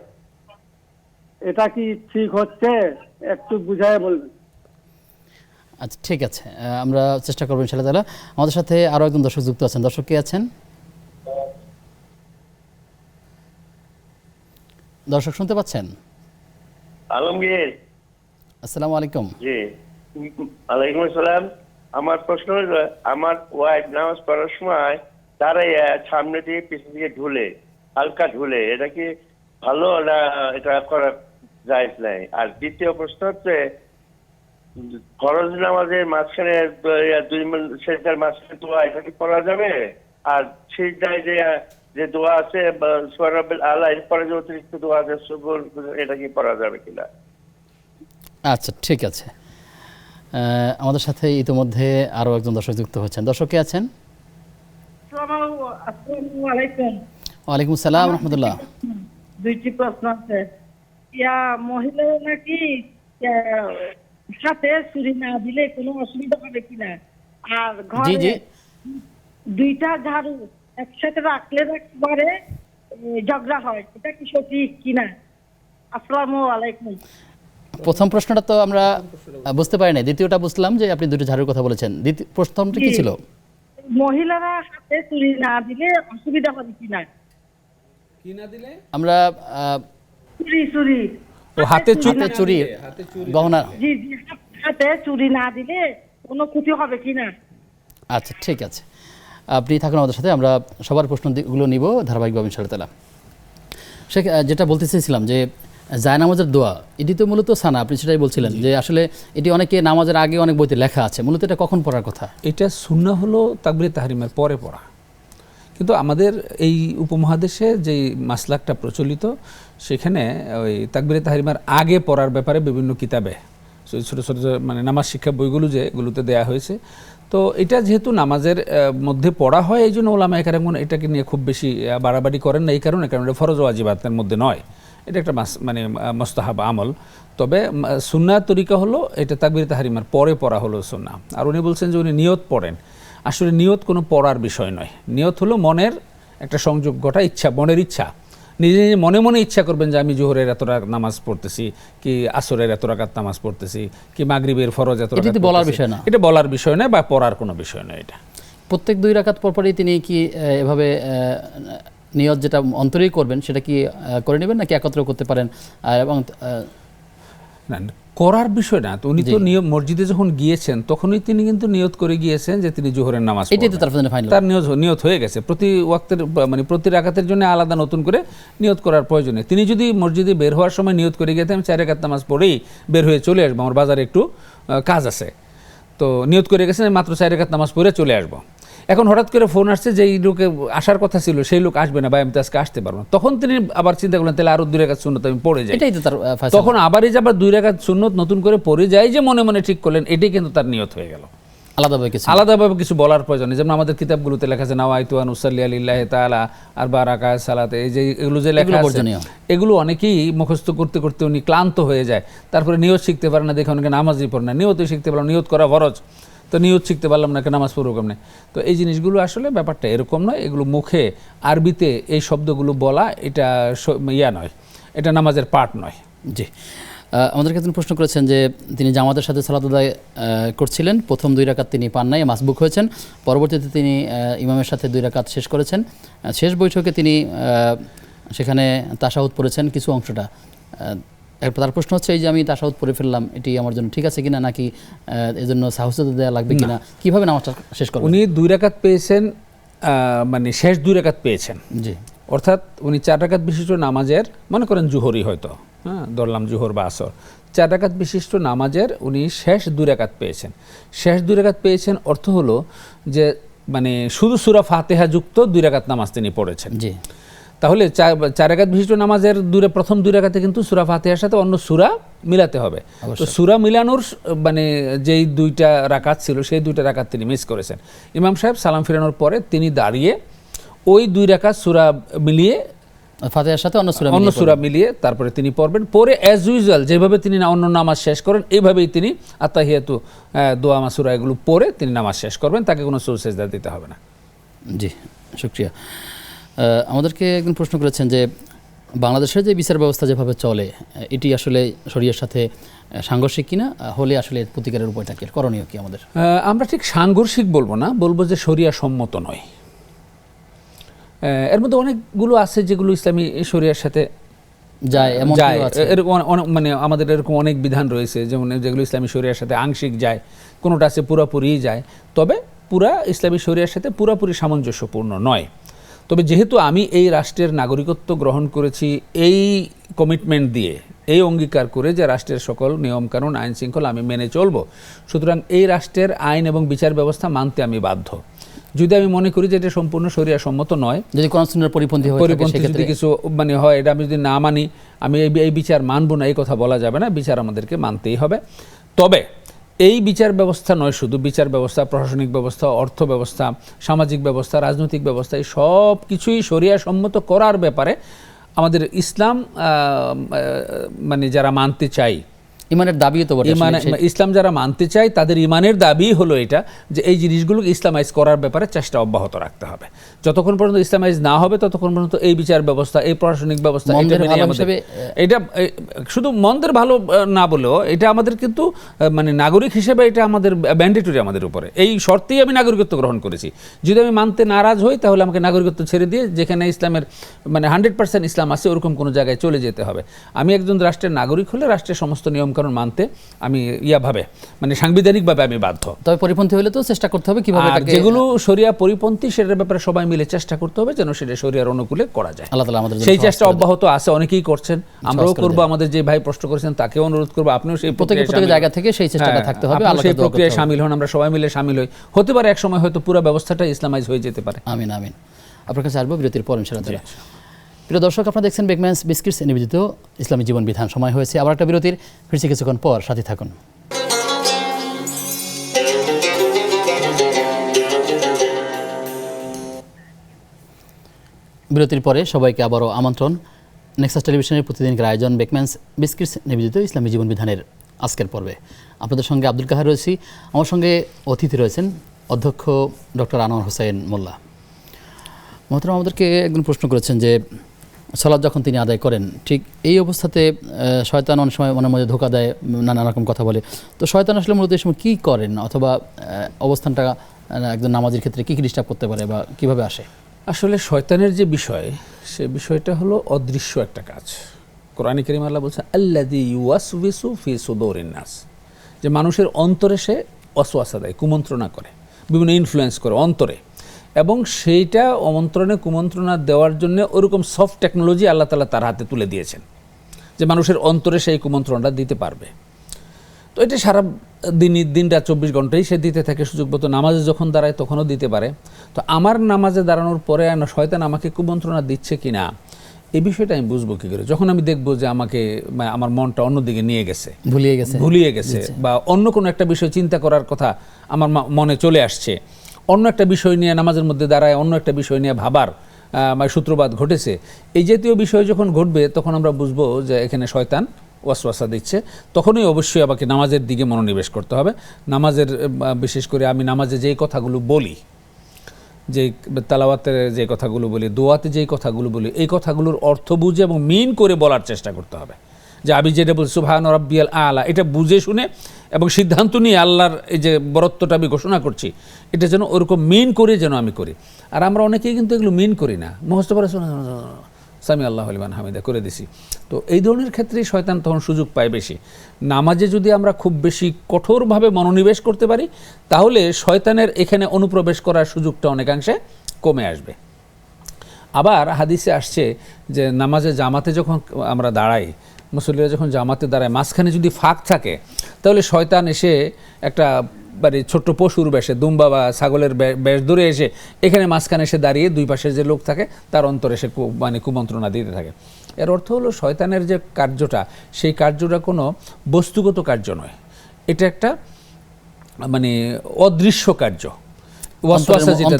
এটা কি ঠিক হচ্ছে? একটু বুঝায় বলবেন। আচ্ছা ঠিক আছে, আমরা চেষ্টা করবো ইনশাআল্লাহ তাআলা। আমাদের সাথে আরো একজন দর্শক যুক্ত আছেন। দর্শক কে আছেন? দর্শক শুনতে পাচ্ছেন? আলমগীর, আসসালামু আলাইকুম। জি ওয়ালাইকুম আসসালাম। আমার প্রশ্ন হলো, আমার ওয়াইফ নামাজ পড়ার সময় দাঁড়াইয়া সামনে দিয়ে পিছন দিকে ঢুলে, হালকা ঢুলে, এটা কি ভালো না এটা করা জায়েজ নাই? আর দ্বিতীয় প্রশ্ন হচ্ছে, ফরজ নামাজের মাঝখানে 2 মিনিট সেজদার মাঝখানে দোয়া, এটা কি পড়া যাবে? আর সিজদায় যে দোয়া আছে সুবহান রাব্বিল আলা, এরপরে যে অতিরিক্ত দোয়া আছে সুবুর, এটা কি পড়া যাবে কিনা? আচ্ছা, ঠিক আছে। আমাদের সাথে ইতিমধ্যে আরও একজন দর্শক যুক্ত হচ্ছেন। দর্শক কে আছেন? আসসালামু আলাইকুম। ওয়ালাইকুম আসসালাম রহমতুল্লাহ। দুইটি প্রশ্ন আছে। মহিলা নাকি সাথে চুরি না দিলে কোনো অসুবিধা হবে কিনা, আর জি জি, ঘরে দুইটা ঝাড়ু একসাথে রাখলে একবারে ঝগড়া হয়, এটা কি সঠিক কিনা? আসসালামু আলাইকুম। প্রথম প্রশ্নটা তো আমরা বুঝতে পারি না, দ্বিতীয়টা বুঝলাম যে আপনি দুটো ঝাড়ুর কথা বলেছেন। প্রথমটা কি ছিল? মহিলারা হাতে চুরি না দিলে অসুবিধা হবে কিনা? কি না দিলে আমরা চুরি চুরি ও হাতে চুরি গহনা। জি জি, হাতে চুরি না দিলে কোনো ক্ষতি হবে কিনা? আচ্ছা, ঠিক আছে, আপনি থাকুন আমাদের সাথে, আমরা সবার প্রশ্নগুলো নিব ধারাবাহিকভাবে ইনশাআল্লাহ। সে যেটা বলতে চেয়েছিলাম যে জায়নামাজের দোয়া, এটি তো মূলত সানা, আপনি সেটাই বলছিলেন যে আসলে এটি অনেকে নামাজের আগে অনেক বইতে লেখা আছে, মূলত এটা কখন পড়ার কথা? এটা সুন্নাহ হলো তাকবীরে তাহরিমের পরে পড়া, কিন্তু আমাদের এই উপমহাদেশে যে মাসলাকটা প্রচলিত সেখানে ওই তাকবীরে তাহরিমের আগে পড়ার ব্যাপারে বিভিন্ন কিতাবে ছোটো ছোটো মানে নামাজ শিক্ষা বইগুলো যেগুলোতে দেয়া হয়েছে, তো এটা যেহেতু নামাজের মধ্যে পড়া হয় এই জন্য ওলামায়ে কেরাম এটাকে নিয়ে খুব বেশি বাড়াবাড়ি করেন না, এই কারণে কারণ এটা ফরজ ওয়াজিবাতের মধ্যে নয়, এটা একটা মানে মুস্তাহাব আমল। তবে সুন্নাহ তরিকা হলো এটা তাকবীরে তাহরিমের পরে পড়া হলো সুন্নাহ। আর উনি বলছেন যে উনি নিয়ত পড়েন, আসলে নিয়ত কোনো পড়ার বিষয় নয়, নিয়ত হলো মনের একটা সংযোগ ঘটা, ইচ্ছা, মনের ইচ্ছা, নিজে নিজে মনে মনে ইচ্ছা করবেন যে আমি জোহরের এত রাকাত নামাজ পড়তেছি, কি আসরের এত রাকাত নামাজ পড়তেছি, কি মাগরিবের ফরজ এত রাকাত, বলার বিষয় না, এটা বলার বিষয় নয় বা পড়ার কোনো বিষয় নয়। এটা প্রত্যেক 2 রাকাত পরপরই তিনি কি এভাবে নিয়ত যেটা অন্তরেই করবেন সেটা কি করে নেবেন নাকি একত্র করতে পারেন? এবং না, করার বিষয় না, তো উনি তো নিয়ম মসজিদে যখন গিয়েছেন তখনই তিনি কিন্তু নিয়ত করে গিয়েছেন যে তিনি জোহরের নামাজ পড়বেন, এটাই তো তার জন্য ফাইনাল, তার নিয়ত হয়ে গেছে। প্রতি ওয়াক্তের মানে প্রতি রাকাতের জন্য আলাদা নতুন করে নিয়ত করার প্রয়োজন নেই। তিনি যদি মসজিদে বের হওয়ার সময় নিয়ত করে গিয়েছেন আমি 4 রাকাত নামাজ পড়েই বের হয়ে চলে আসবো, আমার বাজারে একটু কাজ আছে, তো নিয়ত করে গেছেন মাত্র 4 রাকাত নামাজ পড়ে চলে আসবো। এখন হঠাৎ করে ফোন আসছে যে এই লোকে আসার কথা ছিল সেই লোক আসবে না বা আমি তো আজকে আসতে পারবো না, তখন তিনি আবার চিন্তা করলেন তাহলে আরো 2 রাকাত সুন্নত আমি পড়ে যাই, এটাই তো তার তখন আবারই যে আবার 2 রাকাত সুন্নত নতুন করে পড়ে যায় যে মনে মনে ঠিক করলেন, এটাই কিন্তু তার নিয়ত হয়ে গেল। আলাদাভাবে কিছু বলার প্রয়োজন নেই, যেমন আমাদের কিতাবগুলোতে লেখা আছে নাওয়াইতু আন উসাল্লি লিল্লাহি তাআলা আরবা রাকাত সালাতে, এই যে এগুলো যে লেখা আছে এগুলো অনেকেই মুখস্থ করতে করতে উনি ক্লান্ত হয়ে যায়, তারপরে নিয়ত শিখতে পারে না, দেখে অনেকে নামাজই পড়ে না, নিয়তই শিখতে পারলাম, নিয়ত করা ফরজ, তো নিয়ত শিখতে পারলাম না, নামাজ পড়ব কেমনে? তো এই জিনিসগুলো আসলে ব্যাপারটা এরকম নয়, এগুলো মুখে আরবিতে এই শব্দগুলো বলা এটা নয়, এটা নামাজের পার্ট নয়। জি, আমাদেরকে তিনি প্রশ্ন করেছেন যে তিনি জামাতের সাথে সালাত আদায় করছিলেন, প্রথম 2 রাকাত তিনি পান নাই, মাসবুক হয়েছেন, পরবর্তীতে তিনি ইমামের সাথে 2 রাকাত শেষ করেছেন, শেষ বৈঠকে তিনি সেখানে তাশাহুদ পড়েছেন কিছু অংশটা। এরপর তার প্রশ্ন হচ্ছে এই যে আমি তাশাহুদ পড়ে ফেললাম, এটি আমার জন্য ঠিক আছে কিনা, নাকি এর জন্য সাহুসত দেওয়া লাগবে কিনা, কিভাবে নামাজটা শেষ করবেন? উনি 2 রাকাত পেয়েছেন, মানে শেষ 2 রাকাত পেয়েছেন, জি, অর্থাৎ উনি 4 রাকাত বিশিষ্ট নামাজের, মনে করেন জুহরি হয়তো, হ্যাঁ ধরলাম জুহর বা আসর, 4 রাকাত বিশিষ্ট নামাজের উনি শেষ 2 রাকাত পেয়েছেন। শেষ 2 রাকাত পেয়েছেন অর্থ হলো যে মানে শুধু সূরা ফাতিহা যুক্ত 2 রাকাত নামাজ তিনি পড়েছেন। জি, তাহলে 4 রাকাত বিশিষ্ট নামাজের প্রথম 2 রাকাতে কিন্তু সূরা ফাতিহার সাথে অন্য সূরা মিলাতে হবে, তো সূরা মিলানোর মানে যেই 2টা রাকাত ছিল সেই 2টা রাকাত তিনি মিস করেছেন। ইমাম সাহেব সালাম ফিরানোর পরে তিনি দাঁড়িয়ে ওই 2 রাকাত সূরা মিলিয়ে ফাতিহার সাথে অন্য সূরা মিলিয়ে তারপরে তিনি পড়বেন, পরে অ্যাজ ইউজুয়াল যেভাবে তিনি অন্য নামাজ শেষ করেন এইভাবেই তিনি আত্তাহিয়াতু দোয়া মাসুরা এগুলো পড়ে তিনি নামাজ শেষ করবেন, তাকে কোনো সুজুদ সিজদা দিতে হবে না। জি, শুকরিয়া। আমাদেরকে একজন প্রশ্ন করেছেন যে বাংলাদেশের যে বিচার ব্যবস্থা যেভাবে চলে এটি আসলে শরীয়তের সাথে সাংঘর্ষিক কিনা, হলে আসলে প্রতিকারের উপায়টা কি, করণীয় কি আমাদের? আমরা ঠিক সাংঘর্ষিক বলবো না, বলবো যে শরিয়া সম্মত নয়। এর মধ্যে অনেকগুলো আছে যেগুলো ইসলামী শরিয়ার সাথে যায়, এরকম মানে আমাদের এরকম অনেক বিধান রয়েছে যেমন যেগুলো ইসলামী শরিয়ার সাথে আংশিক যায়, কোনোটা আছে পুরাপুরি যায়, তবে পুরা ইসলামী শরিয়ার সাথে পুরাপুরি সামঞ্জস্যপূর্ণ নয়। তবে যেহেতু আমি এই রাষ্ট্রের নাগরিকত্ব গ্রহণ করেছি এই কমিটমেন্ট দিয়ে, এই অঙ্গীকার করে যে রাষ্ট্রের সকল নিয়মকানুন আইন শৃঙ্খলা আমি মেনে চলব, সুতরাং এই রাষ্ট্রের আইন এবং বিচার ব্যবস্থা মানতে আমি বাধ্য। যদি আমি মনে করি যে এটা সম্পূর্ণ শরিয়া সম্মত নয়, যদি কোরআন সুন্নাহর পরিপন্থী হয়ে থাকে পরিপন্থী যদি সেক্ষেত্রে কিছু মানে হয়, এটা আমি যদি না মানি, আমি এই বিচার মানব না, এই কথা বলা যাবে না। বিচার আমাদেরকে মানতেই হবে। তবে এই বিচার ব্যবস্থা নয়, শুধু বিচার ব্যবস্থা, প্রশাসনিক ব্যবস্থা, অর্থ ব্যবস্থা, সামাজিক ব্যবস্থা, রাজনৈতিক ব্যবস্থা, এই সব কিছুই শরিয়া সম্মত করার ব্যাপারে আমাদের ইসলাম মানে যারা মানতে চাই, ইমানের দাবিও তো বটে, ইসলাম যারা মানতে চায় তাদের ইমানের দাবি হলো এটা যে এই জিনিসগুলোকে ইসলামাইজ করার ব্যাপারে চেষ্টা অব্যাহত রাখতে হবে। যতক্ষণ পর্যন্ত ইসলামাইজ না হবে ততক্ষণ পর্যন্ত এই বিচার ব্যবস্থা, এই প্রশাসনিক ব্যবস্থা, এটা শুধু মন্দের ভালো না বলেও এটা আমাদের কিন্তু মানে নাগরিক হিসেবে এটা আমাদের ম্যান্ডেটরি আমাদের উপরে। এই শর্তেই আমি নাগরিকত্ব গ্রহণ করেছি। যদি আমি মানতে নারাজ হই তাহলে আমাকে নাগরিকত্ব ছেড়ে দিয়ে যেখানে ইসলামের মানে 100% ইসলাম আছে ওরকম কোনো জায়গায় চলে যেতে হবে। আমি একজন রাষ্ট্রের নাগরিক হলে রাষ্ট্রের সমস্ত নিয়মকানুন মানতে আমি ইয়াভাবে মানে সাংবিধানিকভাবে আমি বাধ্য। তবে পরিপন্থী হলে তো চেষ্টা করতে হবে কিভাবে যেগুলো শরিয়া পরিপন্থী সেটার ব্যাপারে সবাই মিলে চেষ্টা করতে হবে যেন সেটা শরিয়ার অনুকূলে করা যায়। আল্লাহ তাআলা আমাদের সেই চেষ্টা অব্যাহত আছে, অনেকেই করছেন, আমরাও করব। আমাদের যে ভাই প্রশ্ন করেছেন তাকেও অনুরোধ করব আপনিও সেই প্রত্যেক জায়গা থেকে সেই চেষ্টাটা থাকতে হবে, আল্লাহ সেই প্রক্রিয়ায় শামিল হন, আমরা সবাই মিলে শামিল হই। হতে পারে এক সময় হয়তো পুরো ব্যবস্থাটা ইসলামাইজ হয়ে যেতে পারে। আমিন আমিন। আপনার কাছে আসবো বিরতির পর ইনশাআল্লাহ। প্রিয় দর্শক, আপনারা দেখছেন বেকম্যানস বিস্কিটস নিবেদিত ইসলামী জীবন বিধান। সময় হয়েছে আবার একটা বিরতির, ফিরছি কিছুক্ষণ পর, সাথে থাকুন। বিরতির পরে সবাইকে আবারও আমন্ত্রণ নেক্সাস টেলিভিশনের প্রতিদিনকার আয়োজন বেকম্যানস বিস্কিটস নিবেদিত ইসলামী জীবন বিধানের আজকের পর্বে। আপনাদের সঙ্গে আব্দুল কাহার রয়েছি, আমার সঙ্গে অতিথি রয়েছেন অধ্যক্ষ ডক্টর আনোয়ার হোসেন মোল্লা। মোহতারাম, আমাদেরকে একজন প্রশ্ন করেছেন যে সালাত যখন তিনি আদায় করেন ঠিক এই অবস্থাতে শয়তান অনেক সময় মনের মধ্যে ধোঁকা দেয়, নানা রকম কথা বলে, তো শয়তান আসলে মূলত এই সময় কী করেন অথবা অবস্থানটা একজন নামাজের ক্ষেত্রে কী কী ডিস্টার্ব করতে পারে বা কীভাবে আসে? আসলে শয়তানের যে বিষয়, সে বিষয়টা হলো অদৃশ্য একটা কাজ। কোরআনে কারীম আল্লাহ বলছেন আল্লাযী ইউওয়াসওয়িসু ফি সুদুরিন নাস, যে মানুষের অন্তরে সে ওয়াসওয়াসা দেয়, কুমন্ত্রণা করে, বিভিন্ন ইনফ্লুয়েন্স করে অন্তরে, এবং সেইটা অমন্ত্রণে কুমন্ত্রণা দেওয়ার জন্য ওরকম সফট টেকনোলজি আল্লাহ তাআলা তার হাতে তুলে দিয়েছেন যে মানুষের অন্তরে সেই কুমন্ত্রণাটা দিতে পারবে। তো এটা সারা দিনটা 24 ঘন্টাই সে দিতে থাকে, সুযোগ মতো নামাজে যখন দাঁড়ায় তখনও দিতে পারে। তো আমার নামাজে দাঁড়ানোর পরে শয়তান আমাকে কুমন্ত্রণা দিচ্ছে কি না এই বিষয়টা আমি বুঝবো কী করে? যখন আমি দেখবো যে আমাকে আমার মনটা অন্যদিকে নিয়ে গেছে, ভুলিয়ে গেছে, বা অন্য কোনো একটা বিষয় চিন্তা করার কথা আমার মনে চলে আসছে, অন্য একটা বিষয় নিয়ে নামাজের মধ্যে দাঁড়ায় অন্য একটা বিষয় নিয়ে ভাবার সূত্রপাত ঘটেছে, এই জাতীয় বিষয় যখন ঘটবে তখন আমরা বুঝবো যে এখানে শয়তান ওয়াসওয়াসা দিচ্ছে। তখনই অবশ্যই আমাকে নামাজের দিকে মনোনিবেশ করতে হবে। নামাজের বিশেষ করে আমি নামাজে যেই কথাগুলো বলি, যে তালাওয়াতের যে কথাগুলো বলি, দোয়াতে যেই কথাগুলো বলি, এই কথাগুলোর অর্থ বুঝে এবং মিন করে বলার চেষ্টা করতে হবে। যে আমি যেটা বলছি সুবহান রাব্বিয়াল আলা, এটা বুঝে শুনে এবং সিদ্ধান্ত নিয়ে আল্লাহর এই যে বরত্বটা আমি ঘোষণা করছি, এটা যেন ওরকম মিন করে যেন আমি করি। আর আমরা অনেকেই কিন্তু এগুলো মিন করি না, মুখস্থ করে সামি আল্লাহু লিমান হামিদা করে দিছি। তো এই ধরনের ক্ষেত্রেই শয়তান তখন সুযোগ পায় বেশি। নামাজে যদি আমরা খুব বেশি কঠোরভাবে মনোনিবেশ করতে পারি তাহলে শয়তানের এখানে অনুপ্রবেশ করার সুযোগটা অনেকাংশে কমে আসবে। আবার হাদিসে আসছে যে নামাজে জামাতে যখন আমরা দাঁড়াই, মুসল্লিরা যখন জামাতে দাঁড়ায়, মাঝখানে যদি ফাঁক থাকে তাহলে শয়তান এসে একটা মানে ছোট্ট পশুর বেশে, দুম্বা বা ছাগলের বেশ ধরে এসে এখানে মাঝখানে এসে দাঁড়িয়ে দুই পাশে যে লোক থাকে তার অন্তরে সে মানে কুমন্ত্রণা দিতে থাকে। এর অর্থ হলো শয়তানের যে কার্যটা, সেই কার্যটা কোনো বস্তুগত কার্য নয়, এটা একটা মানে অদৃশ্য কার্য। ওয়াসওয়াসা যেটা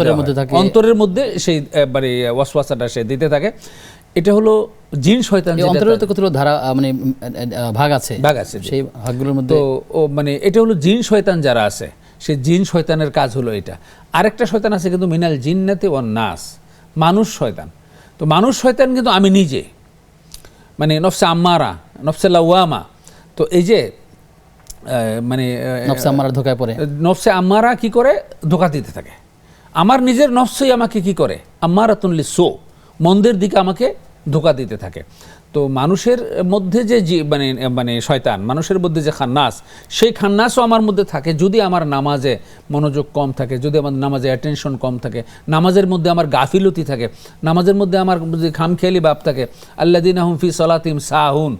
অন্তরের মধ্যে সেই মানে ওয়াসওয়াসাটা সে দিতে থাকে। এটা হলো জিন শয়তান। অন্তরের তো কতগুলো ধারা মানে ভাগ আছে, সেই ভাগগুলোর মধ্যে তো মানে এটা হলো জিন শয়তান যারা আছে, সেই জিন শয়তানের কাজ হলো এটা। আরেকটা শয়তান আছে কিন্তু মিনাল জিন্নাতি ওয়ান নাস, মানুষ শয়তান। তো মানুষ শয়তান কিন্তু আমি নিজে, মানে নফসে আম্মারা, নফসে লাওয়ামা। তো এই যে মানে নফসে আম্মারা ধোকায় পড়ে, নফসে আম্মারা কি করে ধোকা দিতে থাকে। আমার নিজের নফসই আমাকে কি করে, আম্মারাতুন লিসু, মন্দের দিকে আমাকে ধোকা দিতে থাকে। তো মানুষের মধ্যে যে মানে মানে শয়তান, মানুষের মধ্যে যে খান্নাস, সেই খান্নাসও আমার মধ্যে থাকে যদি আমার নামাজে মনোযোগ কম থাকে, যদি আমার নামাজে অ্যাটেনশন কম থাকে, নামাজের মধ্যে আমার গাফিলতি থাকে, নামাজের মধ্যে আমার খামখেয়ালি ভাব থাকে। আল্লাযীনা হুম ফি সালাতিহিম সাহুন,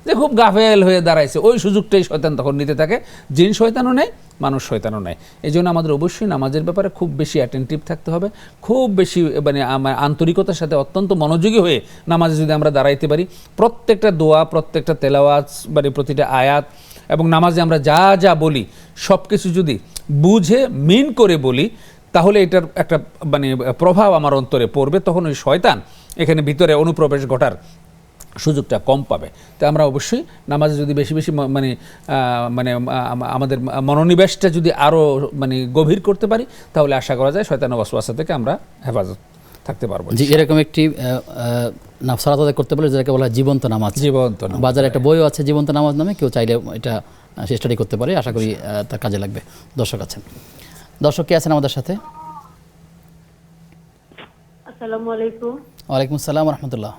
যে খুব গাফেল হয়ে দাঁড়াইছে, ওই সুযোগটাই শয়তান তখন নিতে থাকে। জিন শয়তানও নেয়, মানুষ শয়তানও নেয়। এই জন্য আমাদের অবশ্যই নামাজের ব্যাপারে খুব বেশি অ্যাটেন্টিভ থাকতে হবে, খুব বেশি মানে আন্তরিকতার সাথে অত্যন্ত মনোযোগী হয়ে নামাজে যদি আমরা দাঁড়াইতে পারি, প্রত্যেকটা দোয়া, প্রত্যেকটা তেলাওয়াত, মানে প্রতিটা আয়াত এবং নামাজে আমরা যা যা বলি সব কিছু যদি বুঝে মিন করে বলি, তাহলে এটার একটা মানে প্রভাব আমার অন্তরে পড়বে। তখন ওই শয়তান এখানে ভিতরে অনুপ্রবেশ ঘটার সুযোগটা কম পাবে। তো আমরা অবশ্যই নামাজে যদি বেশি বেশি মানে আমাদের মনোনিবেশটা যদি আরও মানে গভীর করতে পারি, তাহলে আশা করা যায় শয়তানের ওয়াসওয়াসা থেকে আমরা হেফাজত থাকতে পারবো। জি, এরকম একটি সালাত আদায় করতে পারে যেটাকে বলা হয় জীবন্ত নামাজ। জীবন্ত নামাজ, বাজারে একটা বইও আছে জীবন্ত নামাজ নামে, কেউ চাইলে এটা স্টাডি করতে পারে, আশা করি তার কাজে লাগবে। দর্শক আছেন, দর্শক কে আছেন আমাদের সাথে? আসসালামু আলাইকুম। ওয়ালাইকুম আসসালাম ওয়া রাহমাতুল্লাহ।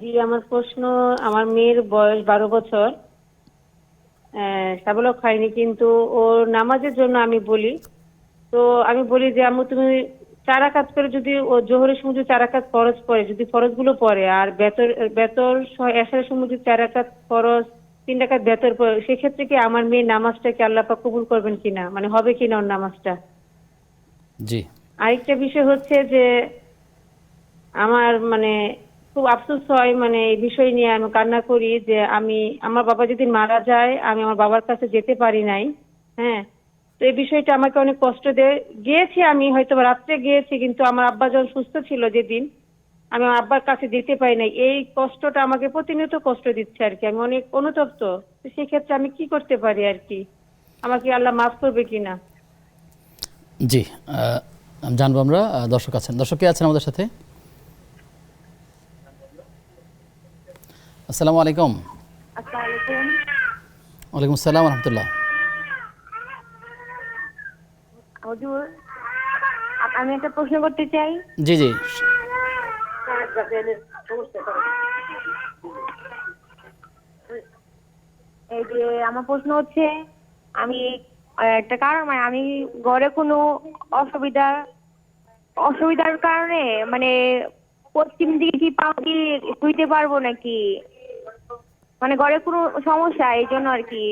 জি, আমার প্রশ্ন, আমার মেয়ের বয়স 12 বছর, সাবলক হয়নি, কিন্তু ওর নামাজের জন্য আমি বলি, তো আমি বলি যে আম্মু তুমি 4 রাকাত করে, যদি ও জোহরের সময় যদি 4 রাকাত ফরজ পড়ে, যদি ফরজগুলো পড়ে, আর বেতর এশারের সময় যদি 4 রাকাত ফরজ, 3 রাকাত বেতর পড়ে, সেক্ষেত্রে কি আমার মেয়ের নামাজটা কি আল্লাহ পাক কবুল করবেন কিনা, মানে হবে কিনা ওর নামাজটা? জি। আরেকটা বিষয় হচ্ছে যে আমার মানে খুব আফসোস হয়, মানে এই বিষয় নিয়ে আমি কান্না করি যে আমার বাবা যদি মারা যায়, আমি আমার বাবার কাছে যেতে পারি নাই। হ্যাঁ, তো এই বিষয়টা আমাকে অনেক কষ্ট দেয়। গিয়েছি, আমি হয়তো রাত্রে গিয়েছি, কিন্তু আমার আব্বা যখন সুস্থ ছিল যেদিন, আমি আমার আব্বার কাছে যেতে পারি নাই। এই কষ্টটা আমাকে প্রতিনিয়ত কষ্ট দিচ্ছে আর কি, আমি অনেক অনুতপ্ত। তো সেক্ষেত্রে আমি কি করতে পারি আর কি, আমাকে আল্লাহ মাফ করবে কিনা? জি, জানবো আমরা। দর্শক আছেন, দর্শক কে আছেন আমাদের সাথে? আসসালামু আলাইকুম। আসসালামু আলাইকুম। ওয়ালাইকুম আসসালাম ওয়া রাহমাতুল্লাহ। হুজুর, আমি একটা প্রশ্ন করতে চাই। জি জি। এই যে আমার প্রশ্ন হচ্ছে, আমি একটা কারণ, মানে আমি ঘরে কোনো অসুবিধার কারণে মানে পশ্চিম দিকে কি পাও কি শুইতে পারবো নাকি, মানে ঘরে কোনো সমস্যা, এই জন্য আর কি,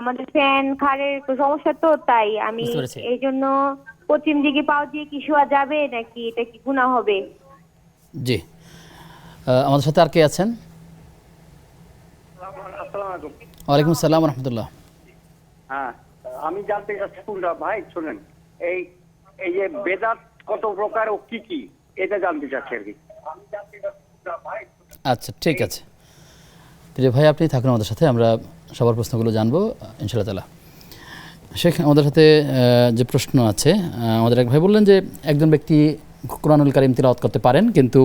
আমাদের ফ্যান খাড়ের সমস্যা, তো তাই আমি এই জন্য পশ্চিম দিকে পাও দিয়ে কি শোয়া যাবে নাকি এটা কি গুনাহ হবে? জি, আমাদের সাথে আর কে আছেন? ওয়ালাইকুম আসসালাম ওয়া রাহমাতুল্লাহ। হ্যাঁ, আমি জানতে চাচ্ছি ভাই, শুনেন, এই যে বেদাত কত প্রকার ও কি কি, এটা জানতে চাচ্ছি আর কি। আচ্ছা, ঠিক আছে প্রিয় ভাই, আপনি থাকুন আমাদের সাথে, আমরা সবার প্রশ্নগুলো জানবো ইনশাআল্লাহ তাআলা। শেখ, আমাদের সাথে যে প্রশ্ন আছে, আমাদের এক ভাই বললেন যে একজন ব্যক্তি কোরআনুল কারীম তিলাওয়াত করতে পারেন, কিন্তু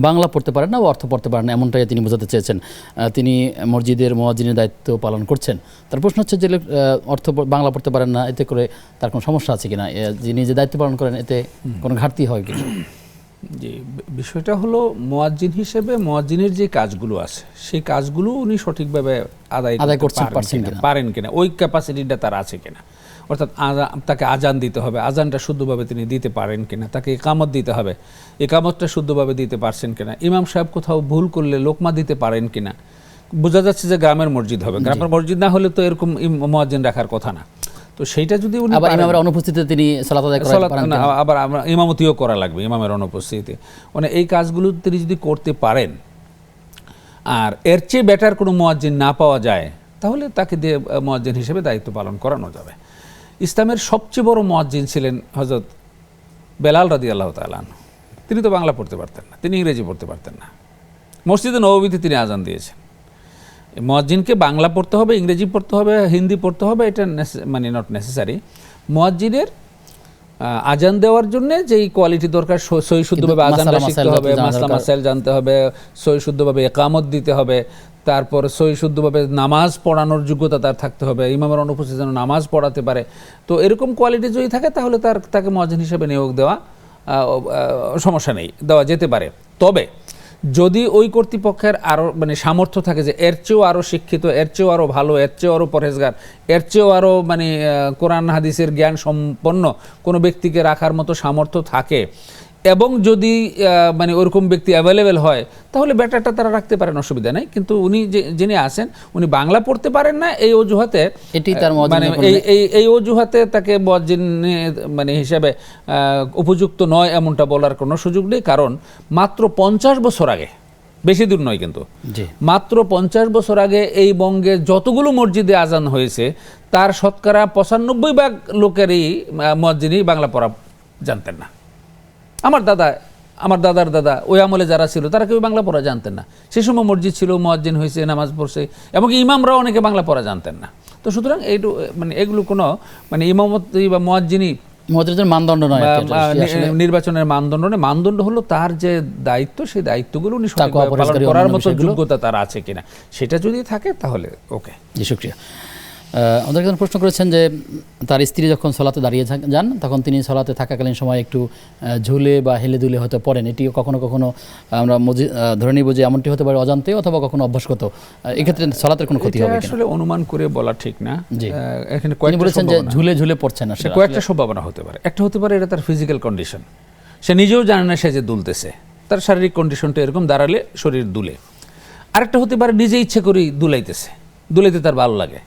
বাংলা পড়তে পারেন না ও অর্থ পড়তে পারেন না, এমনটাই তিনি বোঝাতে চেয়েছেন। তিনি মসজিদের মুয়াজ্জিনের দায়িত্ব পালন করছেন। তার প্রশ্ন হচ্ছে যে বাংলা পড়তে পারেন না, এতে করে তার কোনো সমস্যা আছে কিনা, যিনি যে দায়িত্ব পালন করেন এতে কোনো ঘাটতি হয় কিনা? জি, বিষয়টা হলো মুয়াজ্জিন হিসেবে মুয়াজ্জিনের যে কাজগুলো আছে সেই কাজগুলো উনি সঠিকভাবে আদায় করতে পারেন কিনা, ওই ক্যাপাসিটিটা তার আছে কিনা। অর্থাৎ তাকে আজান দিতে হবে, আজানটা শুদ্ধভাবে তিনি দিতে পারেন কিনা, তাকে ইকামত দিতে হবে, ইকামতটা শুদ্ধভাবে দিতে পারছেন কিনা, ইমাম সাহেব কোথাও ভুল করলে লোকমা দিতে পারেন কিনা। বোঝা যাচ্ছে যে গ্রামের মসজিদ হবে, গ্রামের মসজিদ না হলে তো এরকম মুয়াজ্জিন রাখার কথা না। তো সেইটা যদি উনি আবার ইমামের অনুপস্থিতিতে তিনি সালাত আদায় করতে পারেন না, আবার আমরা ইমামতিও করা লাগবে ইমামের অনুপস্থিতিতে, মানে এই কাজগুলো তিনি যদি করতে পারেন আর এর চেয়ে বেটার কোনো মুয়াজ্জিন না পাওয়া যায়, তাহলে তাকে দিয়ে মুয়াজ্জিন হিসেবে দায়িত্ব পালন করানো যাবে। ইসলামের সবচেয়ে বড় মুয়াজ্জিন ছিলেন হযরত বেলাল রাদিয়াল্লাহু তাআলা আনহু। তিনি তো বাংলা পড়তে পারতেন না, তিনি ইংরেজি পড়তে পারতেন না। মসজিদে নববীতে তিনি আজান দিয়েছেন। মুয়াজ্জিনকে বাংলা পড়তে হবে, ইংরেজি পড়তে হবে, হিন্দি পড়তে হবে, এটা মানে নট নেসেসারি। মুয়াজ্জিনের আজান দেওয়ার জন্য যেই কোয়ালিটি দরকার, সহি শুদ্ধভাবে আজানটা শিখতে হবে, মাসলা মাসাইল জানতে হবে, সহি শুদ্ধভাবে ইকামত দিতে হবে, তারপর সহি শুদ্ধভাবে নামাজ পড়ানোর যোগ্যতা তার থাকতে হবে, ইমামের অনুপস্থিত যেন নামাজ পড়াতে পারে। তো এরকম কোয়ালিটি যদি থাকে তাহলে তাকে মুয়াজ্জিন হিসেবে নিয়োগ দেওয়া সমস্যা নেই, দেওয়া যেতে পারে। তবে যদি ওই কর্তৃপক্ষের আরও মানে সামর্থ্য থাকে যে এর চেয়েও আরও শিক্ষিত, এর চেয়েও আরও ভালো, এর চেয়েও আরও পরহেজগার, এর চেয়েও আরও মানে কোরআন হাদিসের জ্ঞান সম্পন্ন কোনো ব্যক্তিকে রাখার মতো সামর্থ্য থাকে, এবং যদি মানে ওরকম ব্যক্তি অ্যাভেলেবেল হয় তাহলে ব্যাটারটা তারা রাখতে পারেন, অসুবিধা নেই। কিন্তু উনি যিনি আছেন উনি বাংলা পড়তে পারেন না, এই অজুহাতে এটি তার মানে এই অজুহাতে তাকে মুয়াজ্জিন মানে হিসাবে উপযুক্ত নয় এমনটা বলার কোনো সুযোগ নেই। কারণ মাত্র 50 বছর আগে, বেশি দূর নয় কিন্তু, মাত্র 50 বছর আগে এই বঙ্গে যতগুলো মসজিদে আজান হয়েছে তার শতকরা 95% লোকেরই মুয়াজ্জিনই বাংলা পড়া জানতেন না। আমার দাদার দাদা ওই আমলে যারা ছিল তারা কেউ বাংলা পড়া জানতেন না। সে সময় মসজিদ ছিল, মুয়াজ্জিন হয়েছে, নামাজ পড়ছে, এমনকি ইমামরাও অনেকে বাংলা পড়া জানতেন না। তো সুতরাং মানে এগুলো কোনো মানে ইমামতি বা মুয়াজ্জিনি মানদণ্ড নয়, নির্বাচনের মানদণ্ড নয়। মানদণ্ড হলো তার যে দায়িত্ব, সেই দায়িত্বগুলো উনি পালন করার মতো যোগ্যতা তার আছে কিনা, সেটা যদি থাকে তাহলে ওকে। জি, শুকরিয়া। আমাদের একজন প্রশ্ন করেছেন যে তার স্ত্রী যখন সলাতে দাঁড়িয়ে যান তখন তিনি সলাতে থাকাকালীন সময় একটু ঝুলে বা হেলে দুলে হয়তো পড়েন। এটি কখনো কখনো আমরা ধরে নিব যে এমনটি হতে পারে অজান্তে অথবা কখনো অভ্যাসগত। এক্ষেত্রে সলাতের কোনো ক্ষতি হবে কিনা? আসলে অনুমান করে বলা ঠিক না। এখানে তিনি বলেছেন যে ঝুলে ঝুলে পড়ছেন না, কয়েকটা সম্ভাবনা হতে পারে। একটা হতে পারে এটা তার ফিজিক্যাল কন্ডিশন, সে নিজেও জানে না সে যে দুলতেছে, তার শারীরিক কন্ডিশনটা এরকম, দাঁড়ালে শরীর দুলে। আরেকটা হতে পারে নিজে ইচ্ছে করেই দুলাইতে তার ভালো লাগে।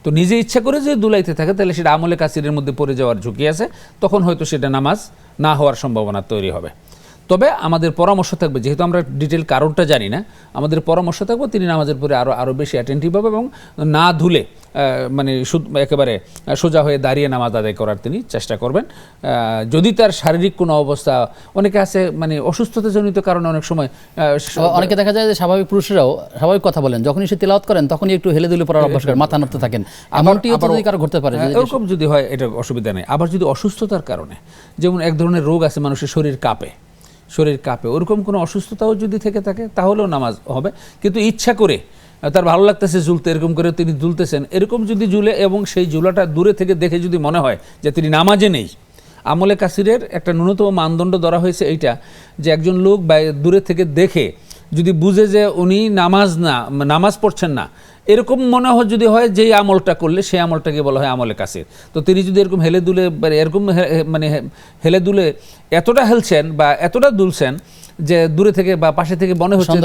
তো নিজে ইচ্ছা করে যে দুলাইতে থাকে তাহলে সেটা আমলে কাসিরের মধ্যে পড়ে যাওয়ার ঝুঁকি আছে, তখন হয়তো সেটা নামাজ না হওয়ার সম্ভাবনা তৈরি হবে। তবে আমাদের পরামর্শ থাকবে, যেহেতু আমরা ডিটেল কারণটা জানি না, আমাদের পরামর্শ থাকবে তিনি নামাজের পরে আরও বেশি অ্যাটেন্টিভ হবে এবং না ধুলে মানে একেবারে সোজা হয়ে দাঁড়িয়ে নামাজ আদায় করার তিনি চেষ্টা করবেন। যদি তার শারীরিক কোনো অবস্থা, অনেকে আছে মানে অসুস্থতাজনিত কারণে অনেক সময় অনেকে দেখা যায় যে স্বাভাবিক পুরুষরাও স্বাভাবিক কথা বলেন, যখনই সে তেলাওয়াত করেন তখনই একটু হেলে দুলে পড়ার অভ্যাস করেন, মাথা নাড়তে থাকেন, এমনটি যদি কারো ঘটতে পারে, এরকম যদি হয় এটা অসুবিধা নেই। আবার যদি অসুস্থতার কারণে, যেমন এক ধরনের রোগ আছে মানুষের শরীর কাঁপে, ওরকম কোনো অসুস্থতাও যদি থেকে থাকে তাহলেও নামাজ হবে। কিন্তু ইচ্ছা করে তার ভালো লাগতেছে ঝুলতে, এরকম করে তিনি ঝুলতেছেন, এরকম যদি ঝুলে এবং সেই ঝুলাটা দূরে থেকে দেখে যদি মনে হয় যে তিনি নামাজে নেই, আমলে কাসিরের একটা ন্যূনতম মানদণ্ড ধরা হয়েছে এইটা, যে একজন লোক দূরে থেকে দেখে যদি বুঝে যে উনি নামাজ পড়ছেন না, এরকম মনে হয় যদি হয় যেই আমলটা করলে সেই আমলটাকে বলা হয় আমলে কাসির। তো তিনি যদি এরকম হেলে দুলে এরকম মানে হেলে দুলে এতটা হেলছেন বা এতটা দুলছেন যে দূরে থেকে বা পাশে থেকে মনে হচ্ছে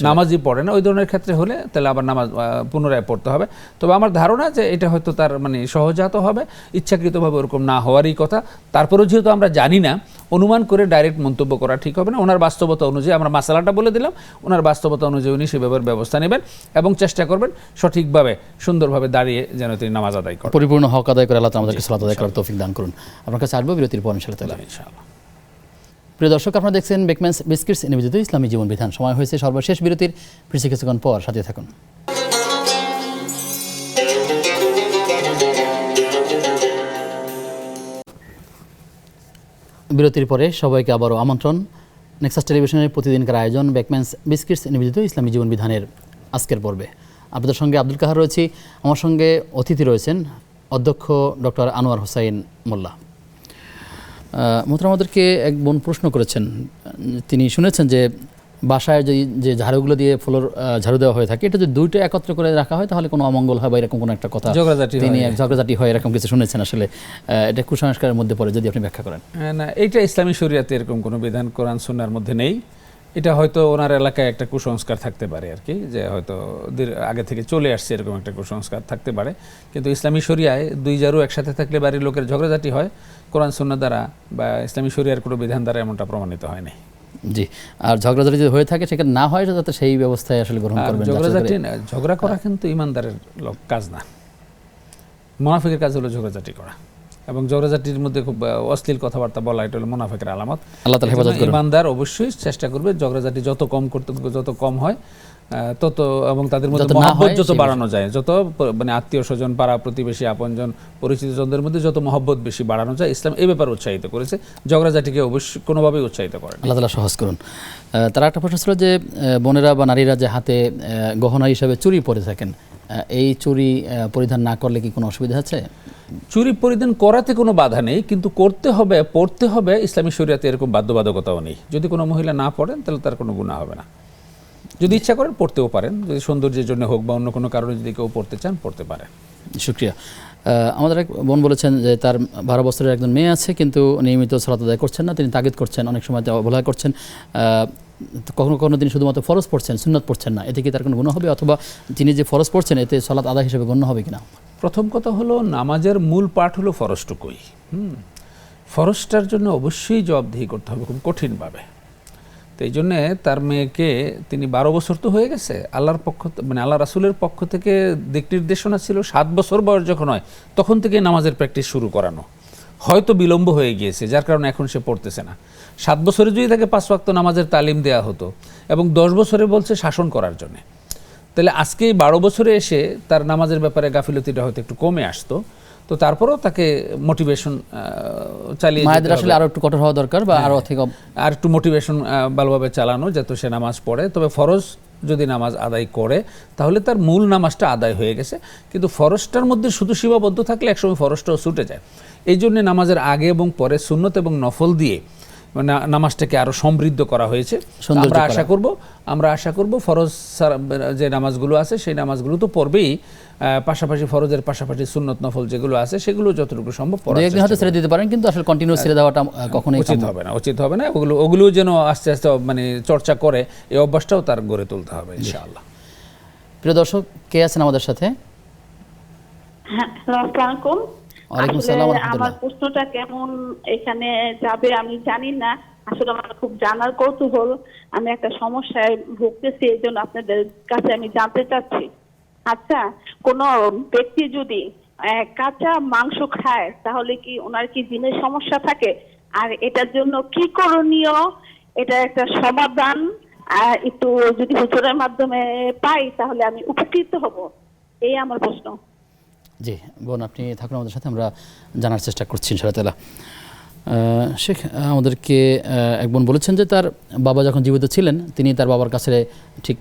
নামাজই পড়ে না, ওই ধরনের ক্ষেত্রে হলে তাহলে আবার নামাজ পুনরায় পড়তে হবে। তবে আমার ধারণা যে এটা হয়তো তার মানে সহজাত হবে, ইচ্ছাকৃতভাবে ওরকম না হওয়ারই কথা। তারপরেও যেহেতু আমরা জানি না, অনুমান করে ডাইরেক্ট মন্তব্য করা ঠিক হবে না। ওনার বাস্তবতা অনুযায়ী আমরা মাসালাটা বলে দিলাম, ওনার বাস্তবতা অনুযায়ী উনি সেভাবে ব্যবস্থা নেবেন এবং চেষ্টা করবেন সঠিকভাবে সুন্দরভাবে দাঁড়িয়ে যেন তিনি নামাজ আদায় করেন, পরিপূর্ণ হক আদায় করে আল্লাহ আমাদেরকে সালাত আদায় করার তৌফিক দান করুন। আপনার কাছে আসবো বিরতির পর ইনশাআল্লাহ। প্রিয় দর্শক, আপনারা দেখছেন বেকম্যানস বিস্কিটস নিবেদিত ইসলামী জীবন বিধান। সময় হয়েছে সর্বশেষ বিরতির, ফিরছি কিছুক্ষণ পর, সাথে থাকুন। বিরতির পরে সবাইকে আবারও আমন্ত্রণ নেক্সাস টেলিভিশনের প্রতিদিনকার আয়োজন বেকম্যানস বিস্কিটস নিবেদিত ইসলামী জীবন বিধানের আজকের পর্বে। আপনাদের সঙ্গে আব্দুল কাহার রয়েছি, আমার সঙ্গে অতিথি রয়েছেন অধ্যক্ষ ডক্টর আনোয়ার হোসাইন মোল্লা। মোহতারাম, আমাদেরকে এক বোন প্রশ্ন করেছেন, তিনি শুনেছেন যে বাসায় যে ঝাড়ুগুলো দিয়ে ফ্লোর ঝাড়ু দেওয়া হয়ে থাকে, এটা যদি দুইটা একত্র করে রাখা হয় তাহলে কোনো অমঙ্গল হয় বা এরকম কোনো একটা কথা, তিনি ঝগড়াঝাটি হয় এরকম কিছু শুনেছেন। আসলে এটা কুসংস্কারের মধ্যে পড়ে, যদি আপনি ব্যাখ্যা করেন। না, এইটা ইসলামী শরিয়াতে এরকম কোনো বিধান কোরআন সুন্নাহর মধ্যে নেই। এটা হয়তো ওনার এলাকায় একটা কুসংস্কার থাকতে পারে আর কি, যে হয়তো আগে থেকে চলে আসছে এরকম একটা কুসংস্কার থাকতে পারে। কিন্তু ইসলামী শরিয়ায় দুই ঝাড়ু একসাথে থাকলে বাড়ির লোকের ঝগড়াঝাটি হয়, কোরআন সুন্নাহ দ্বারা বা ইসলামী শরিয়ার কোনো বিধান দ্বারা এমনটা প্রমাণিত হয় নাই। জি, আর ঝগড়াঝাটি যদি হয়ে থাকে সেখানে না হয় যাতে সেই ব্যবস্থায় আসলে গ্রহণ করবেন। ঝগড়া করা কিন্তু ইমানদারের কাজ না, মুনাফিকের কাজ হলো ঝগড়াঝাটি করা, এবং ঝগড়াঝাটির মধ্যে খুব অশ্লীল কথাবার্তা বলা, এটা হলো মুনাফিকের আলামত। আল্লাহ তাআলা হেফাজত করুন। ইমানদার অবশ্যই চেষ্টা করবে ঝগড়াঝাটি যত কম হয় তত, এবং তাদের মধ্যে মহব্বত যত বাড়ানো যায়, যত মানে আত্মীয় স্বজন, পাড়া প্রতিবেশী, আপনজন, পরিচিত জনদের মধ্যে যত মহব্বত বেশি বাড়ানো যায়, ইসলাম এই ব্যাপারে উৎসাহিত করেছে। ঝগড়াঝাটিকে অবশ্যই কোনোভাবেই উৎসাহিত করেন। আল্লাহ তাআলা সহজ করুন। তারা একটা প্রশ্ন ছিল যে বোনেরা বা নারীরা যে হাতে গহনা হিসাবে চুড়ি পরে থাকেন, এই চুড়ি পরিধান না করলে কি কোনো অসুবিধা আছে? চুড়ি পরিধান করাতে কোনো বাধা নেই, কিন্তু পড়তে হবে ইসলামী শরিয়াতে এরকম বাধ্যবাধকতাও নেই। যদি কোনো মহিলা না পড়েন তাহলে তার কোনো গুনাহ হবে না। যদি ইচ্ছা করেন পড়তেও পারেন, যদি সৌন্দর্যের জন্য হোক বা অন্য কোনো কারণে যদি কেউ পড়তে চান পড়তে পারেন। শুকরিয়া। আমাদের এক বোন বলেছেন যে তার 12 বছরের একজন মেয়ে আছে, কিন্তু নিয়মিত সালাত আদায় করছেন না, তিনি তাগিদ করছেন, অনেক সময় অবহেলা করছেন, কখনো কখনো তিনি শুধুমাত্র ফরজ পড়ছেন, সুন্নাত পড়ছেন না। এতে কি তার কোনো গুনাহ হবে, অথবা তিনি যে ফরজ পড়ছেন এতে সালাত আদায় হিসেবে গণ্য হবে কিনা? প্রথম কথা হলো, নামাজের মূল পাঠ হলো ফরজটুকুই। ফরজটার জন্য অবশ্যই জবাবদিহি করতে হবে খুব কঠিনভাবে। তো এই জন্যে তার মেয়েকে, তিনি 12 বছর তো হয়ে গেছে, আল্লাহর পক্ষ মানে আল্লাহ রাসূলের পক্ষ থেকে দিক নির্দেশনা ছিল 7 বছর বয়স যখন হয় তখন থেকে নামাজের প্র্যাকটিস শুরু করানো। হয়তো বিলম্ব হয়ে গিয়েছে, যার কারণে এখন সে পড়তেছে না। 7 বছরে যদি তাকে 5 ওয়াক্ত নামাজের তালিম দেওয়া হতো এবং 10 বছরে বলছে শাসন করার জন্যে, তাহলে আজকে 12 বছরে এসে তার নামাজের ব্যাপারে গাফিলতিটা হয়তো একটু কমে আসতো। তো তারপরেও তাকে মোটিভেশন চালিয়ে মায়েদের আসলে আরো একটু কঠোর হওয়া দরকার, বা আরো থেকে আর একটু মোটিভেশন ভালোভাবে চালানো, যাতে সে নামাজ পড়ে। তবে ফরজ যদি নামাজ আদায় করে তাহলে তার মূল নামাজটা আদায় হয়ে গেছে, কিন্তু ফরজটার মধ্যে শুধু সীমাবদ্ধ থাকলে একসময় ফরজটাও ছুটে যায়। এই জন্য নামাজের আগে এবং পরে সুন্নত এবং নফল দিয়ে নামাজটাকে আরো সমৃদ্ধ করা হয়েছে। আমরা আশা করব ফরজ যে নামাজগুলো আছে সেই নামাজগুলো তো পড়বেই, পাশাপাশি ফরজের পাশাপাশি সুন্নত নফল যেগুলো আছে সেগুলো যতটুকু সম্ভব পড়ার চেষ্টা করব। ছেড়ে দিতে পারেন, কিন্তু আসলে কন্টিনিউ ছেড়ে দেওয়াটা কখনোই উচিত হবে না। ওগুলো যেন আস্তে আস্তে মানে চর্চা করে, এই অভ্যাসটাও তার গড়ে তুলতে হবে ইনশাআল্লাহ। প্রিয় দর্শক, কে আছেন আমাদের সাথে? হ্যাঁ, আসসালামু আলাইকুম। ওয়ালাইকুম আসসালাম ওয়া রাহমাতুল্লাহ। আমার প্রশ্নটা কেমন এখানে যাবে আমি জানি না, আসলে আমার খুব জানার কৌতূহল। আমি একটা সমস্যায় ভুগতেছি, এই জন্য আপনাদের কাছে আমি জানতে চাচ্ছি। আচ্ছা, কোন ব্যক্তি যদি কাঁচা মাংস খায় তাহলে কি ওনার কি জিনের সমস্যা থাকে? আর এটার জন্য কি করণীয়, এটা একটা সমাধান একটু যদি হুজুরের মাধ্যমে পাই তাহলে আমি উপকৃত হব, এই আমার প্রশ্ন। জি বোন, আপনি থাকুন আমাদের সাথে, আমরা জানার চেষ্টা করছি ইনশাআল্লাহ। শেখ, আমাদেরকে এক বোন বলেছেন যে তার বাবা যখন জীবিত ছিলেন তিনি তার বাবার কাছে ঠিক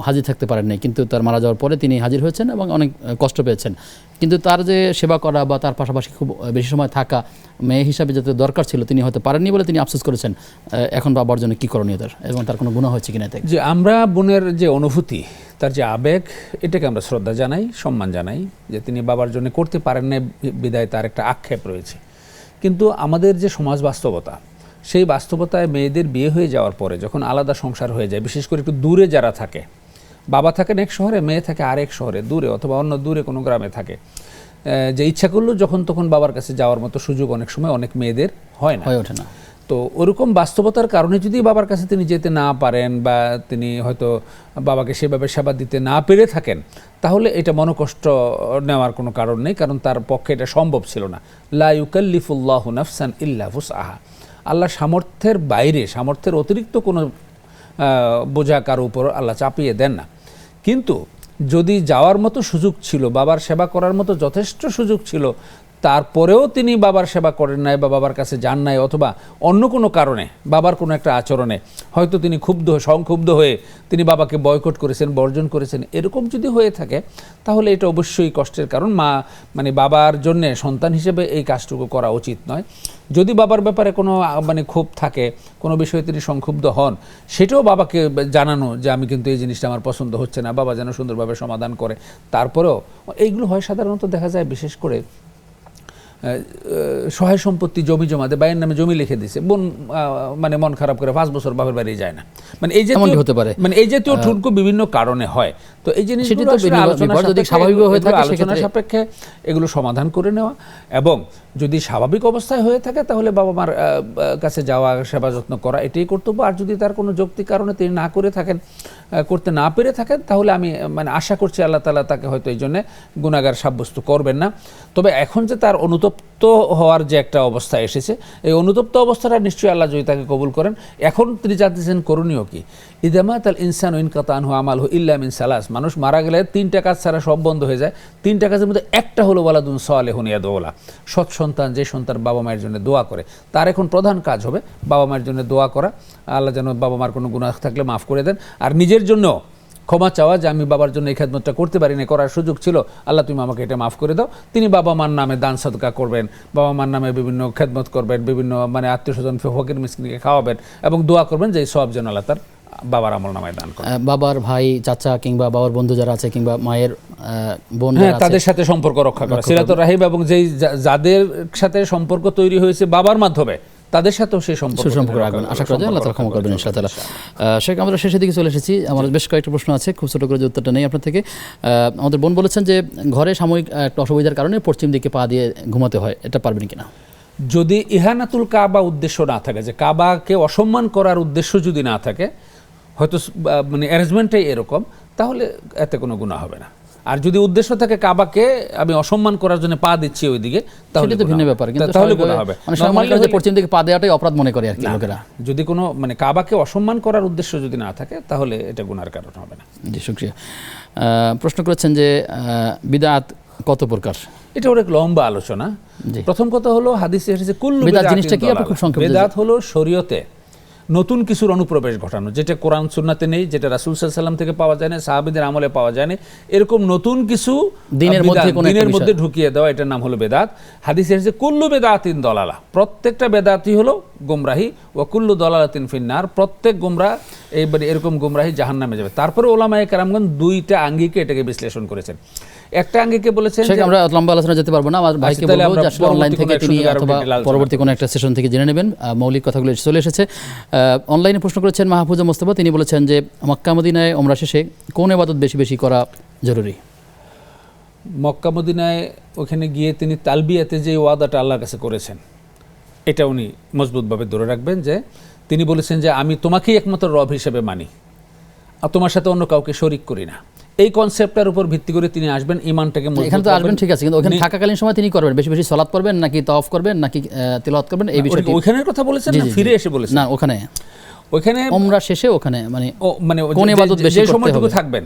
হাজির থাকতে পারেন নাই, কিন্তু তার মারা যাওয়ার পরে তিনি হাজির হয়েছেন এবং অনেক কষ্ট পেয়েছেন। কিন্তু তার যে সেবা করা বা তার পাশাপাশি খুব বেশি সময় থাকা মেয়ে হিসাবে যাতে দরকার ছিল তিনি হয়তো পারেননি বলে তিনি আফসোস করেছেন। এখন বাবার জন্য কী করণীয় তার, এবং তার কোনো গুনাহ হয়েছে কিনা? যে আমরা বোনের যে অনুভূতি, তার যে আবেগ, এটাকে আমরা শ্রদ্ধা জানাই, সম্মান জানাই, যে তিনি বাবার জন্য করতে পারেন না বিদায় তার একটা আক্ষেপ রয়েছে। কিন্তু আমাদের যে সমাজ বাস্তবতা, সেই বাস্তবতায় মেয়েদের বিয়ে হয়ে যাওয়ার পরে যখন আলাদা সংসার হয়ে যায়, বিশেষ করে একটু দূরে যারা থাকে, বাবা থাকেন এক শহরে, মেয়ে থাকে আরেক শহরে দূরে, অথবা অন্য দূরে কোনো গ্রামে থাকে, যে ইচ্ছা করলেও যখন তখন বাবার কাছে যাওয়ার মতো সুযোগ অনেক সময় অনেক মেয়েদের হয় না, হয়ে ওঠে না। তো ওরকম বাস্তবতার কারণে যদি বাবার কাছে তিনি যেতে না পারেন বা তিনি হয়তো বাবাকে সেভাবে সেবা দিতে না পেরে থাকেন, তাহলে এটা মনোকষ্ট নেওয়ার কোনো কারণ নেই, কারণ তার পক্ষে এটা সম্ভব ছিল না। লা ইউকাল্লিফুল্লাহু নাফসান ইল্লা উসআহা। আল্লাহ সামর্থ্যের বাইরে, সামর্থ্যের অতিরিক্ত কোনো বোঝা কারো উপর আল্লাহ চাপিয়ে দেন না। কিন্তু যদি যাওয়ার মতো সুযোগ ছিল, বাবার সেবা করার মতো যথেষ্ট সুযোগ ছিল, তারপরেও তিনি বাবার সেবা করেন নাই বা বাবার কাছে যান নাই, অথবা অন্য কোনো কারণে বাবার কোনো একটা আচরণে হয়তো তিনি সংক্ষুব্ধ হয়ে তিনি বাবাকে বয়কট করেছেন, বর্জন করেছেন, এরকম যদি হয়ে থাকে তাহলে এটা অবশ্যই কষ্টের কারণ। মানে বাবার জন্যে সন্তান হিসেবে এই কাজটুকু করা উচিত নয়। যদি বাবার ব্যাপারে কোনো মানে ক্ষোভ থাকে, কোনো বিষয়ে তিনি সংক্ষুব্ধ হন, সেটাও বাবাকে জানানো যে আমি কিন্তু এই জিনিসটা আমার পছন্দ হচ্ছে না, বাবা যেন সুন্দরভাবে সমাধান করে। তারপরেও এইগুলো হয় সাধারণত দেখা যায় বিশেষ করে সহায় সম্পত্তি, জমি জমাতে বাইয়ের নামে জমি লিখে দিছে, বোন মানে মন খারাপ করে 5 বছর বাপের বাড়ি যায় না, মানে এই জাতীয় হতে পারে, মানে এই জাতীয় ঠুনকো বিভিন্ন কারণে হয়। তো এই জিনিসগুলো আলোচনা সাপেক্ষে এগুলো সমাধান করে নেওয়া, এবং যদি স্বাভাবিক অবস্থায় হয়ে থাকে তাহলে বাবা মার কাছে যাওয়া, সেবা যত্ন করা, এটাই কর্তব্য। আর যদি তার কোনো যৌক্তিক কারণে তিনি না করে থাকেন, করতে না পেরে থাকেন, তাহলে আমি মানে আশা করছি আল্লাহ তাআলা তাকে হয়তো এই জন্যে গুনাহগার সাব্যস্ত করবেন না। তবে এখন যে তার অনুতপ্ত হওয়ার যে একটা অবস্থা এসেছে, এই অনুতপ্ত অবস্থাটা নিশ্চয়ই আল্লাহ যদি তাকে কবুল করেন। এখন তিনি জানতেছেন করণীয় কি। ইযা মাতাল ইনসানু ইনকাতা আনহু আমালুহু ইল্লা মিন সালাস। মানুষ মারা গেলে 3টা কাজ ছাড়া সব বন্ধ হয়ে যায়। 3টা কাজের মধ্যে একটা হলো ওয়ালাদুন সালিহুন ইয়াদউ লা, সৎ সন্তান, যে সন্তান বাবা মায়ের জন্য দোয়া করে। তার এখন প্রধান কাজ হবে বাবা মায়ের জন্য দোয়া করা, আল্লাহ যেন বাবা মার কোনো গুনাহ থাকলে মাফ করে দেন, আর নিজের জন্য ক্ষমা চাওয়া যে আমি বাবার জন্য এই খেদমতটা করতে পারি না, করার সুযোগ ছিল, আল্লাহ তুমি আমাকে এটা মাফ করে দাও। তিনি বাবা মার নামে দান সদকা করবেন, বাবা মার নামে বিভিন্ন খেদমত করবেন, বিভিন্ন মানে আত্মীয় স্বজন ফকির মিসকিনকে খাওয়াবেন, এবং দোয়া করবেন যে এই সওয়াব যেন আল্লাহ তার বাবার আমলনামায় দান করেন। বাবার ভাই, চাচা কিংবা বাবার বন্ধু যারা আছে কিংবা মায়ের বোন যারা আছে, তাদের সাথে সম্পর্ক রক্ষা করা, সিলাতুর রাহিম, এবং যেই যাদের সাথে সম্পর্ক তৈরি হয়েছে বাবার মাধ্যমে তাদের সাথেও সেই সুসম্পর্ক রাখবেন। আশা করা যায় আল্লাহ তাআলা ক্ষমা করবেন ইনশাআল্লাহ। শেখ, আমরা শেষের দিকে চলে এসেছি। আমার বেশ কয়েকটা প্রশ্ন আছে, খুব ছোট করে যে উত্তরটা নেই আপনার থেকে। আমাদের বোন বলেছেন যে ঘরে সাময়িক একটা অসুবিধার কারণে পশ্চিম দিকে পা দিয়ে ঘুমাতে হয়, এটা পারবেন কিনা? যদি ইহানাতুল কাবা উদ্দেশ্য না থাকে, যে কাবাকে অসম্মান করার উদ্দেশ্য যদি না থাকে, হয়তো মানে অ্যারেঞ্জমেন্টটাই এরকম, তাহলে এতে কোনো গুনাহ হবে না। আর যদি উদ্দেশ্য থাকে কাবাকে আমি অসম্মান করার জন্য পা দিচ্ছি ওইদিকে, তাহলে তো ভিন্ন ব্যাপার, কিন্তু তাহলে গুনাহ হবে। নরমালি পশ্চিম দিকে পা দেওয়াটাই অপরাধ মনে করে আর কি লোকেরা। যদি কোনো মানে কাবাকে অসম্মান করার উদ্দেশ্য যদি না থাকে, তাহলে এটা গুনাহর কারণ হবে না। জি, শুকরিয়া। প্রশ্ন করেছেন যে বিদআত কত প্রকার? এটা অনেক লম্বা আলোচনা। প্রথম কথা হলো হাদিসে এসেছে কুল্লু বিদআত জিনিসটা কি? আপনি খুব সংক্ষেপে। বিদআত হলো শরীয়তে নতুন কিছুর অনুপ্রবেশ ঘটানো, যেটা কোরআন সুন্নাতে নেই, যেটা রাসূল সাল্লাল্লাহু আলাইহি ওয়াসাল্লাম থেকে পাওয়া যায় না, সাহাবীদের আমলে পাওয়া যায় না, এরকম নতুন কিছু দিনের মধ্যে ঢুকিয়ে দেওয়া, এটার নাম হলো বেদাত। হাদিসে এসেছে কুল্লু বেদাতিন দলালা, প্রত্যেকটা বেদাতই হলো গোমরাহি, ওয়া কুল্লু দলালাতিন ফিন্নার, প্রত্যেক গোমরাহ এইবারে এরকম গোমরাহি জাহান্নামে যাবে। তারপরে ওলামায়ে কেরামগণ দুইটা আঙ্গিকে এটাকে বিশ্লেষণ করেছেন। একটা আঙ্গিকে বলেছেন, আমরা লম্বা আলোচনা যেতে পারবো না, আমার ভাইকে বলবো যে আসলে অনলাইন থেকে তিনি অথবা পরবর্তী কোনো একটা সেশন থেকে জেনে নেবেন। মৌলিক কথাগুলো চলে এসেছে। অনলাইনে প্রশ্ন করেছেন মাহফুজা মোস্তফা, তিনি বলেছেন যে মক্কা মদিনায় ওমরা শেষে কোন ইবাদত বেশি বেশি করা জরুরি? মক্কা মদিনায় ওখানে গিয়ে তিনি তালবিয়াতে যে ওয়াদাটা আল্লাহর কাছে করেছেন, এটা উনি মজবুতভাবে ধরে রাখবেন, যে তিনি বলেছেন যে আমি তোমাকেই একমাত্র রব হিসেবে মানি, আর তোমার সাথে অন্য কাউকে শরীক করি না। এই কনসেপ্টটার উপর ভিত্তি করে তিনি আসবেন, ঈমানটাকে মজবুত এখানে তো আসবেন, ঠিক আছে, কিন্তু ওখানে থাকাকালীন সময় তিনি করবেন বেশি বেশি সালাত পড়বেন নাকি তাওয়াফ করবেন নাকি তিলাওয়াত করবেন, এই বিষয়টি ওখানের কথা বলেছেন না ফিরে এসে বলেছেন? না, ওখানে ওমরা শেষে ওখানে মানে কোন ইবাদত বেশি সময়টুকু থাকবেন,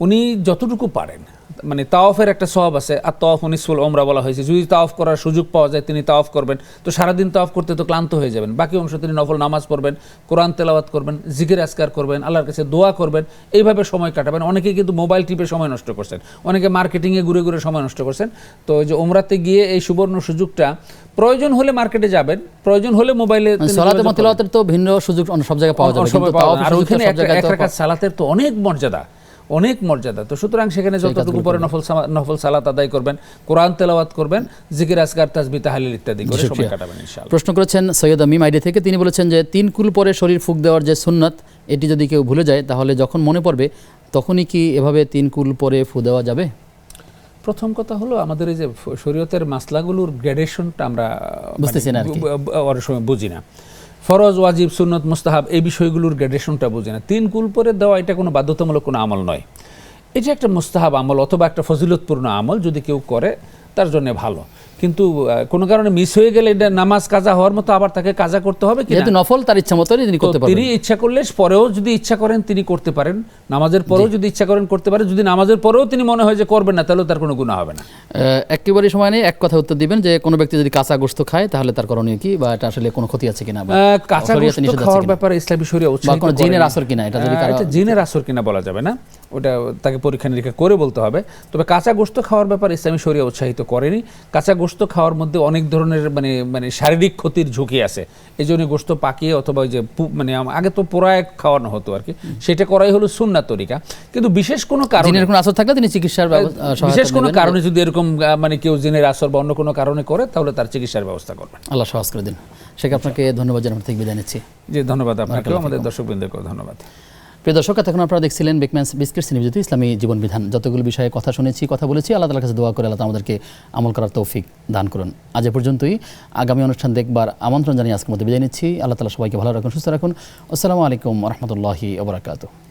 উনি যতটুকু পারেন, মানে তাওয়াফের একটা সওয়াব আছে, আর তাওয়াফ নিসফুল উমরা বলা হয়েছে, যদি তাওয়াফ করার সুযোগ পাওয়া যায় তিনি তাওয়াফ করবেন, তো সারাদিন তাওয়াফ করতে তো ক্লান্ত হয়ে যাবেন, বাকি অংশ তিনি নফল নামাজ পড়বেন, কোরআন তেলাওয়াত করবেন, জিকির আজকার করবেন, আল্লাহর কাছে দোয়া করবেন, এইভাবে সময় কাটাবেন। অনেকে কিন্তু মোবাইল টিপে সময় নষ্ট করছেন, অনেকে মার্কেটিংয়ে ঘুরে ঘুরে সময় নষ্ট করছেন। তো ওই যে উমরাতে গিয়ে এই সুবর্ণ সুযোগটা, প্রয়োজন হলে মার্কেটে যাবেন, প্রয়োজন হলে মোবাইলে সালাত এবং তিলাওয়াতের তো ভিন্ন সুযোগ সব জায়গায় পাওয়া যাবে, কিন্তু তাওয়াফ আর ওখানে এক রাকাত সালাতের তো অনেক মর্যাদা, অনেক মর্যাদা। তো সুতরাং সেখানে যতটুকু পরে নফল সালাত আদায় করবেন, কোরআন তেলাওয়াত করবেন, জিকির আজকার তাসবিহ তাহলিল ইত্যাদি করে সময় কাটাবেন ইনশাআল্লাহ। প্রশ্ন করেছেন সৈয়দ মিম আইডি থেকে, তিনি বলেছেন যে 3 কুল পরে শরীর ফুঁক দেওয়ার যে সুন্নাত, এটি যদি কেউ ভুলে যায় তাহলে যখন মনে পড়বে তখনই কি এভাবে 3 কুল পরে ফু দেওয়া যাবে? প্রথম কথা হলো আমাদের এই যে শরীয়তের মাসলাগুলোর গ্রেডেশনটা আমরা বুঝতেছি না, অনেক সময় বুঝি না। ফরজ, ওয়াজিব, সুন্নত, মুস্তাহাব এই বিষয়গুলোর গ্রেডেশনটা বুঝি না। 3 কুল পরে দেওয়া এটা কোনো বাধ্যতামূলক কোনো আমল নয়, এটা একটা মুস্তাহাব আমল অথবা একটা ফজিলতপূর্ণ আমল, যদি কেউ করে তার জন্য ভালো। কিন্তু কোনো কারণে মিস হয়ে গেলে এটা নামাজ কাজা হওয়ার মতো আবার তাকে কাজা করতে হবে কি? যেহেতু নফল, তার ইচ্ছা মতো তিনি করতে পারেন, তিনি ইচ্ছা করলে পরেও যদি ইচ্ছা করেন তিনি করতে পারেন, নামাজের পরেও যদি ইচ্ছা করেন করতে পারেন, যদি নামাজের পরেও তিনি মনে হয় যে করবেন না তাহলে তার কোনো গুনাহ হবে না। একেবারে সময় নেই, এক কথা উত্তর দিবেন যে কোনো ব্যক্তি যদি কাঁচা গোশত খায় তাহলে তার করণীয় কি, বা এটা আসলে কোনো ক্ষতি আছে কিনা, বা কাঁচা গোশত খাওয়ার ব্যাপারে ইসলামী শরিয়া উৎসাহিত করে, জিনের আসর কিনা, এটা যদি এটা জিনের আসর কিনা বলা যাবে না, ওটা তাকে পরীক্ষা নিরীক্ষা করে বলতে হবে। তবে কাঁচা গোশত খাওয়ার ব্যাপারে ইসলামী শরিয়া উৎসাহিত করেনি। কাঁচা গোশত খাওয়ার মধ্যে অনেক ধরনের মানে শারীরিক ক্ষতির ঝুঁকি আছে, এই জন্য গোশত পাকিয়ে অথবা ওই যে মানে আগে তো পোড়ায় খাওয়ানো হতো আর কি, সেটা করাই হলো সুন্নাত তরিকা। কিন্তু বিশেষ কোনো কারণে জিনের কোনো আসর থাকলে তিনি চিকিৎসার বিশেষ কোনো কারণে যদি এরকম মানে কেউ জিনের আসর বা অন্য কোনো কারণে করে তাহলে তার চিকিৎসার ব্যবস্থা করবেন। আল্লাহ সহজ করে দিন। শেখ, আপনাকে ধন্যবাদ জানাতে থেকে বিদায় নিচ্ছি। জি, ধন্যবাদ আপনাকেও, আমাদের দর্শকবৃন্দকেও ধন্যবাদ। প্রিয় দর্শক, এতক্ষণ আপনারা দেখছিলেন বেকম্যানস বিস্কিটস নিবেদিত ইসলামী জীবন বিধান। যতগুলো বিষয়ে কথা শুনেছি, কথা বলেছি, আল্লাহ তাআলার কাছে দোয়া করে আল্লাহ আমাদেরকে আমল করার তৌফিক দান করুন। আজ এ পর্যন্তই। আগামী অনুষ্ঠান দেখবার আমন্ত্রণ জানিয়ে আজকের মধ্যে বিদায় নিচ্ছি। আল্লাহ তাআলা সবাইকে ভালো রাখুন, সুস্থ রাখুন। আসসালামু আলাইকুম ওয়া রাহমাতুল্লাহি ওয়া বারাকাতুহু।